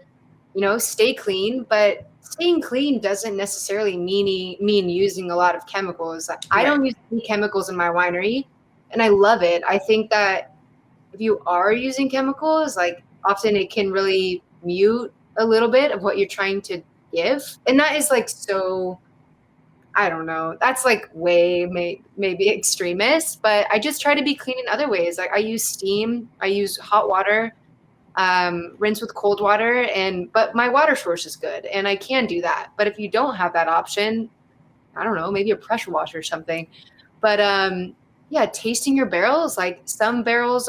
stay clean, but staying clean doesn't necessarily mean using a lot of chemicals. I don't use any chemicals in my winery, and I love it. I think that if you are using chemicals, often it can really mute a little bit of what you're trying to give. And that is so, I don't know, that's way maybe extremist, but I just try to be clean in other ways. I use steam, I use hot water, rinse with cold water, but my water source is good and I can do that. But if you don't have that option, I don't know, maybe a pressure washer or something. But tasting your barrels, some barrels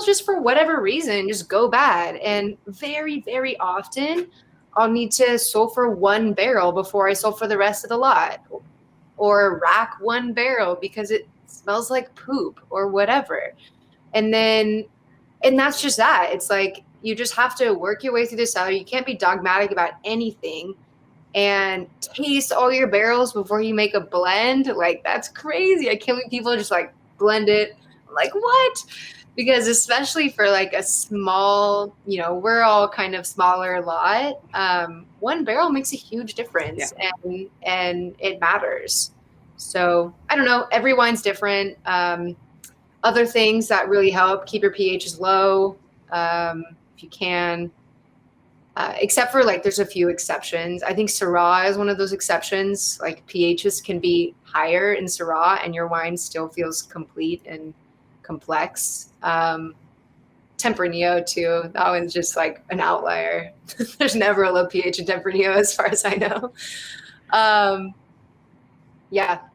just for whatever reason just go bad. And very, very often I'll need to sulfur one barrel before I sulfur the rest of the lot, or rack one barrel because it smells like poop or whatever. And that's just that. It's you just have to work your way through the cellar. You can't be dogmatic about anything and taste all your barrels before you make a blend. That's crazy. I can't believe people just blend it. I'm what? Because especially for a small, we're all kind of smaller lot. One barrel makes a huge difference, and it matters. So I don't know. Every wine's different. Other things that really help: keep your pHs low if you can. Except for there's a few exceptions. I think Syrah is one of those exceptions. pHs can be higher in Syrah, and your wine still feels complete and complex. Tempranillo too. That one's just an outlier. There's never a low pH in Tempranillo as far as I know.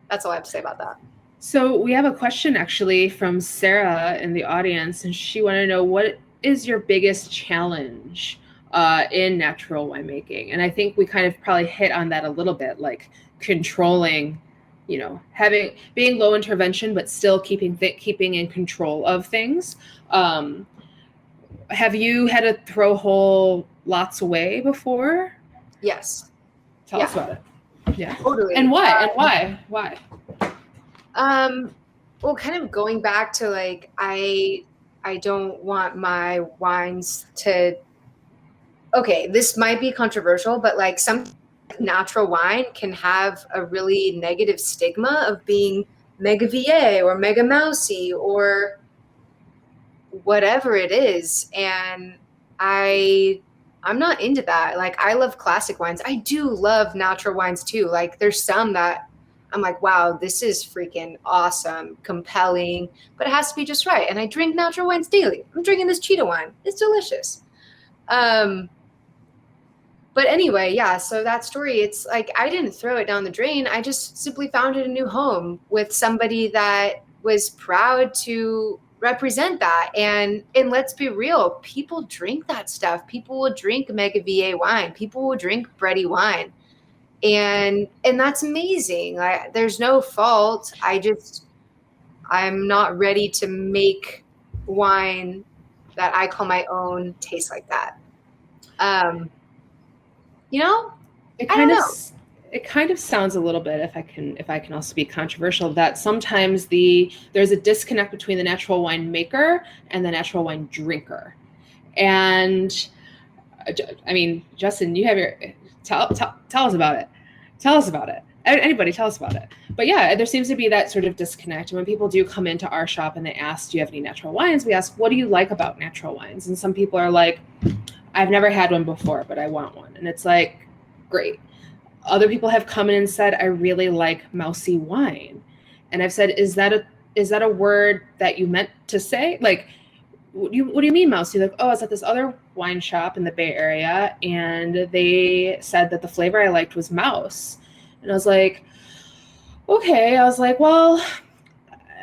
That's all I have to say about that. So we have a question actually from Sarah in the audience, and she wanted to know, what is your biggest challenge in natural winemaking? And I think we kind of probably hit on that a little bit, controlling, being low intervention, but still keeping in control of things. Have you had to throw whole lots away before? Yes. Tell us about it. Yeah. Totally. And why? Why? Well, kind of going back to I don't want my wines to, okay, this might be controversial, but some natural wine can have a really negative stigma of being mega VA or mega mousy or whatever it is. And I'm not into that. I love classic wines. I do love natural wines too. There's some that I'm wow, this is freaking awesome, compelling, but it has to be just right. And I drink natural wines daily. I'm drinking this Cheetah wine. It's delicious. But anyway, so that story, it's I didn't throw it down the drain. I just simply found it a new home with somebody that was proud to represent that. And let's be real, people drink that stuff. People will drink Mega VA wine. People will drink bready wine. And that's amazing. There's no fault. I'm not ready to make wine that I call my own taste like that. It kind of it kind of sounds a little bit, if I can also be controversial, that sometimes there's a disconnect between the natural wine maker and the natural wine drinker. And I mean, Justin, you have tell us about it. Tell us about it. Anybody, tell us about it. But yeah, there seems to be that sort of disconnect. When people do come into our shop and they ask, do you have any natural wines? We ask, what do you like about natural wines? And some people are like, I've never had one before, but I want one. And it's like, great. Other people have come in and said, I really like mousy wine. And I've said, is that a word that you meant to say? Like, what do you mean mousy? Like, oh, I was at this other wine shop in the Bay Area, and they said that the flavor I liked was mouse. And I was like, okay. I was like, well,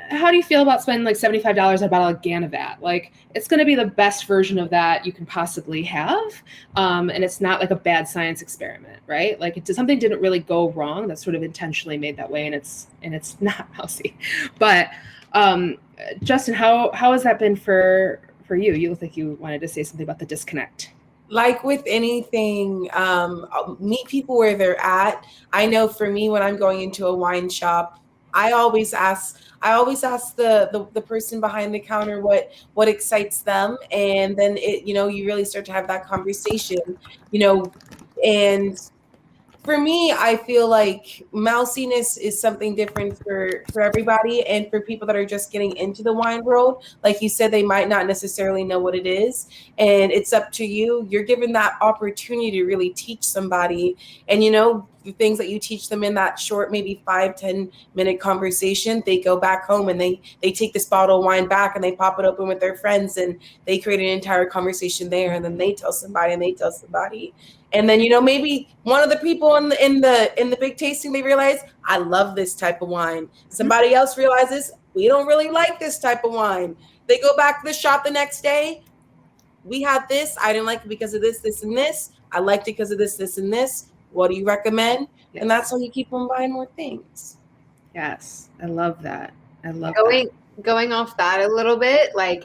how do you feel about spending like $75 on a bottle of Ganavat? Like, it's going to be the best version of that you can possibly have. And it's not like a bad science experiment, right? Like, something didn't really go wrong. That's sort of intentionally made that way. And it's not mousy. But Justin, how has that been for you? You look like you wanted to say something about the disconnect. Like with anything, meet people where they're at. I know for me, when I'm going into a wine shop, I always ask the person behind the counter what excites them, and then you really start to have that conversation, and for me, I feel like mousiness is something different for everybody, and for people that are just getting into the wine world, like you said, they might not necessarily know what it is, and it's up to you. You're given that opportunity to really teach somebody, and the things that you teach them in that short, maybe 5-10 minute conversation, they go back home and they take this bottle of wine back and they pop it open with their friends and they create an entire conversation there, and then they tell somebody and they tell somebody. And then, maybe one of the people in the big tasting, they realize, I love this type of wine. Somebody else realizes, we don't really like this type of wine. They go back to the shop the next day. We had this. I didn't like it because of this, this, and this. I liked it because of this, this, and this. What do you recommend? Yes. And that's how you keep on buying more things. Yes. I love that. Going off that a little bit, I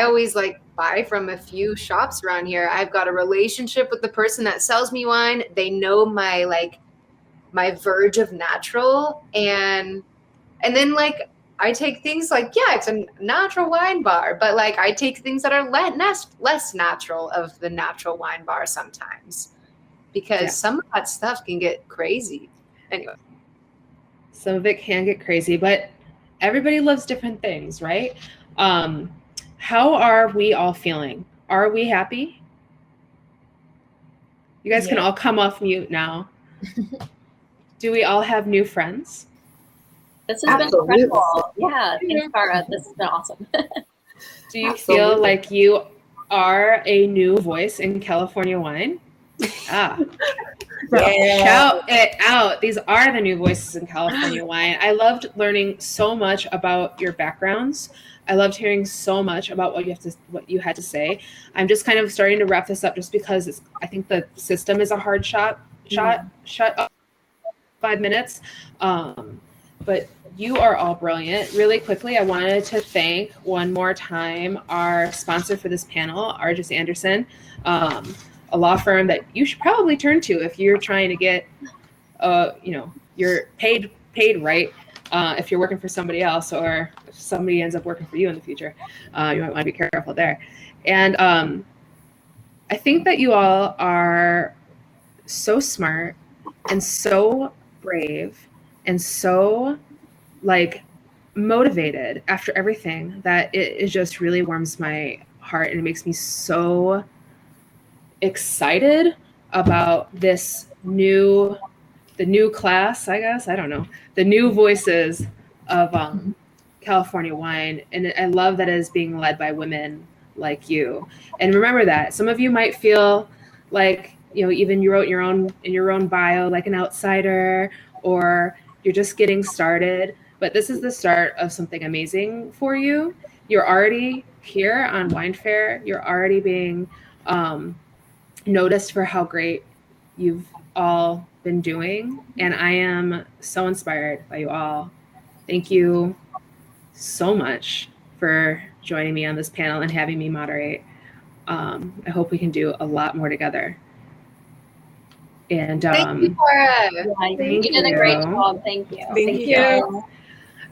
always buy from a few shops around here. I've got a relationship with the person that sells me wine. They know my verge of natural, and then I take things it's a natural wine bar, but I take things that are less natural of the natural wine bar sometimes, because some of that stuff can get crazy. Anyway, some of it can get crazy, but everybody loves different things, right? How are we all feeling? Are we happy? You guys can all come off mute now. Do we all have new friends? This has been incredible. Yeah, thanks, Cara. This has been awesome. Do you feel like you are a new voice in California wine? Shout it out. These are the new voices in California wine. I loved learning so much about your backgrounds. I loved hearing so much about what you had to say. I'm just kind of starting to wrap this up just because I think the system is a hard shut up 5 minutes. But you are all brilliant. Really quickly, I wanted to thank one more time our sponsor for this panel, Argus Anderson, a law firm that you should probably turn to if you're trying to get, you're paid right. If you're working for somebody else, or if somebody ends up working for you in the future, you might want to be careful there. And I think that you all are so smart and so brave and so motivated after everything that it just really warms my heart, and it makes me so excited about the new class, I guess. I don't know. The new voices of California wine. And I love that it is being led by women like you. And remember that some of you might feel like, even you wrote in your own bio, like an outsider, or you're just getting started. But this is the start of something amazing for you. You're already here on Wine Fair. You're already being noticed for how great you've all been doing, and I am so inspired by you all. Thank you so much for joining me on this panel and having me moderate. I hope we can do a lot more together. And Thank you, Cara. Yeah, you Thank did a great you. job. Thank you. Thank you.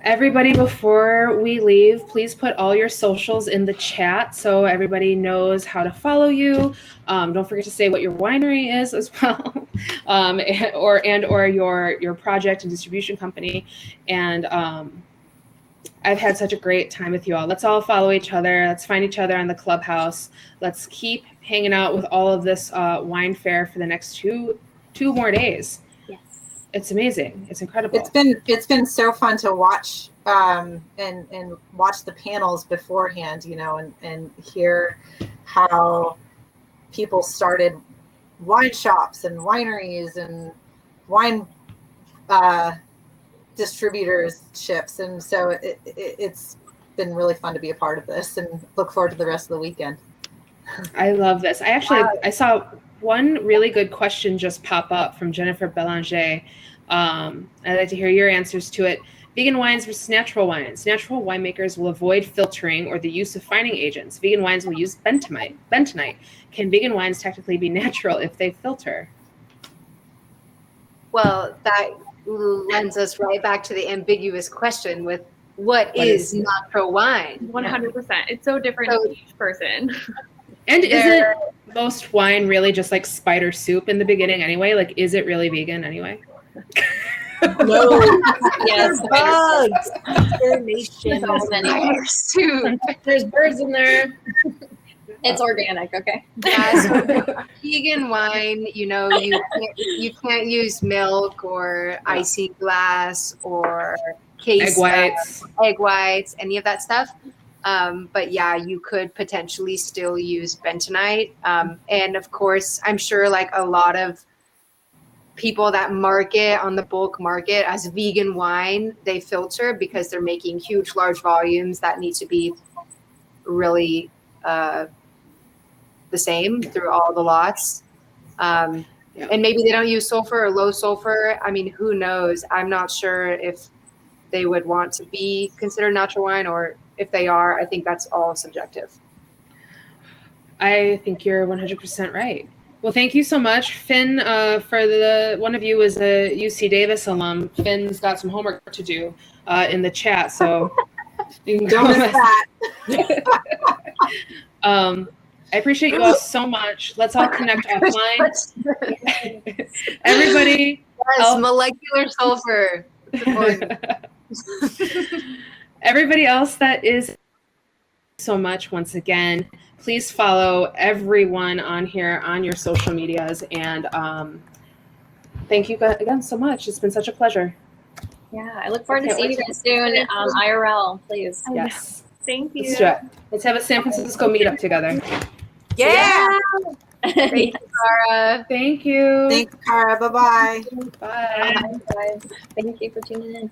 Everybody, before we leave, please put all your socials in the chat so everybody knows how to follow you. Don't forget to say what your winery is as well, or your project and distribution company. And I've had such a great time with you all. Let's all follow each other. Let's find each other on the Clubhouse. Let's keep hanging out with all of this wine fair for the next two more days. Yes. It's amazing. It's incredible. It's been so fun to watch and watch the panels beforehand, you know, and hear how people started wine shops and wineries and wine distributorships, and so it's been really fun to be a part of this, and look forward to the rest of the weekend. I love this. I saw one really good question just pop up from Jennifer Belanger. I'd like to hear your answers to it. Vegan wines versus natural wines. Natural winemakers will avoid filtering or the use of fining agents. Vegan wines will use bentonite. Can vegan wines technically be natural if they filter? Well, that lends us right back to the ambiguous question with what is natural wine? 100%. It's so different to each person. And isn't most wine really just like spider soup in the beginning anyway? Like, is it really vegan anyway? No. Yes. Bugs. There's birds in there. It's organic, okay? Yeah, so vegan wine, you know, you can't use milk or isinglass or case egg whites, any of that stuff. But yeah, you could potentially still use bentonite. And of course, I'm sure like a lot of people that market on the bulk market as vegan wine, they filter because they're making huge, large volumes that need to be really the same through all the lots. And maybe they don't use sulfur or low sulfur. I mean, who knows? I'm not sure if they would want to be considered natural wine, or if they are, I think that's all subjective. I think you're 100% right. Well, thank you so much, Finn. For one of you is a UC Davis alum. Finn's got some homework to do in the chat, so you can Don't miss that. I appreciate you all so much. Let's all connect offline. Everybody. Yes, molecular sulfur. Everybody else that is so much once again. Please follow everyone on here on your social medias, and thank you again so much. It's been such a pleasure. Yeah, I look forward to seeing you guys soon. IRL, please. Yes. Thank you. Let's do it. Let's have a San Francisco meetup together. Yeah. Thank you, Cara. Thank you. Thanks, Cara. Bye-bye. Bye. Bye. Thank you for tuning in.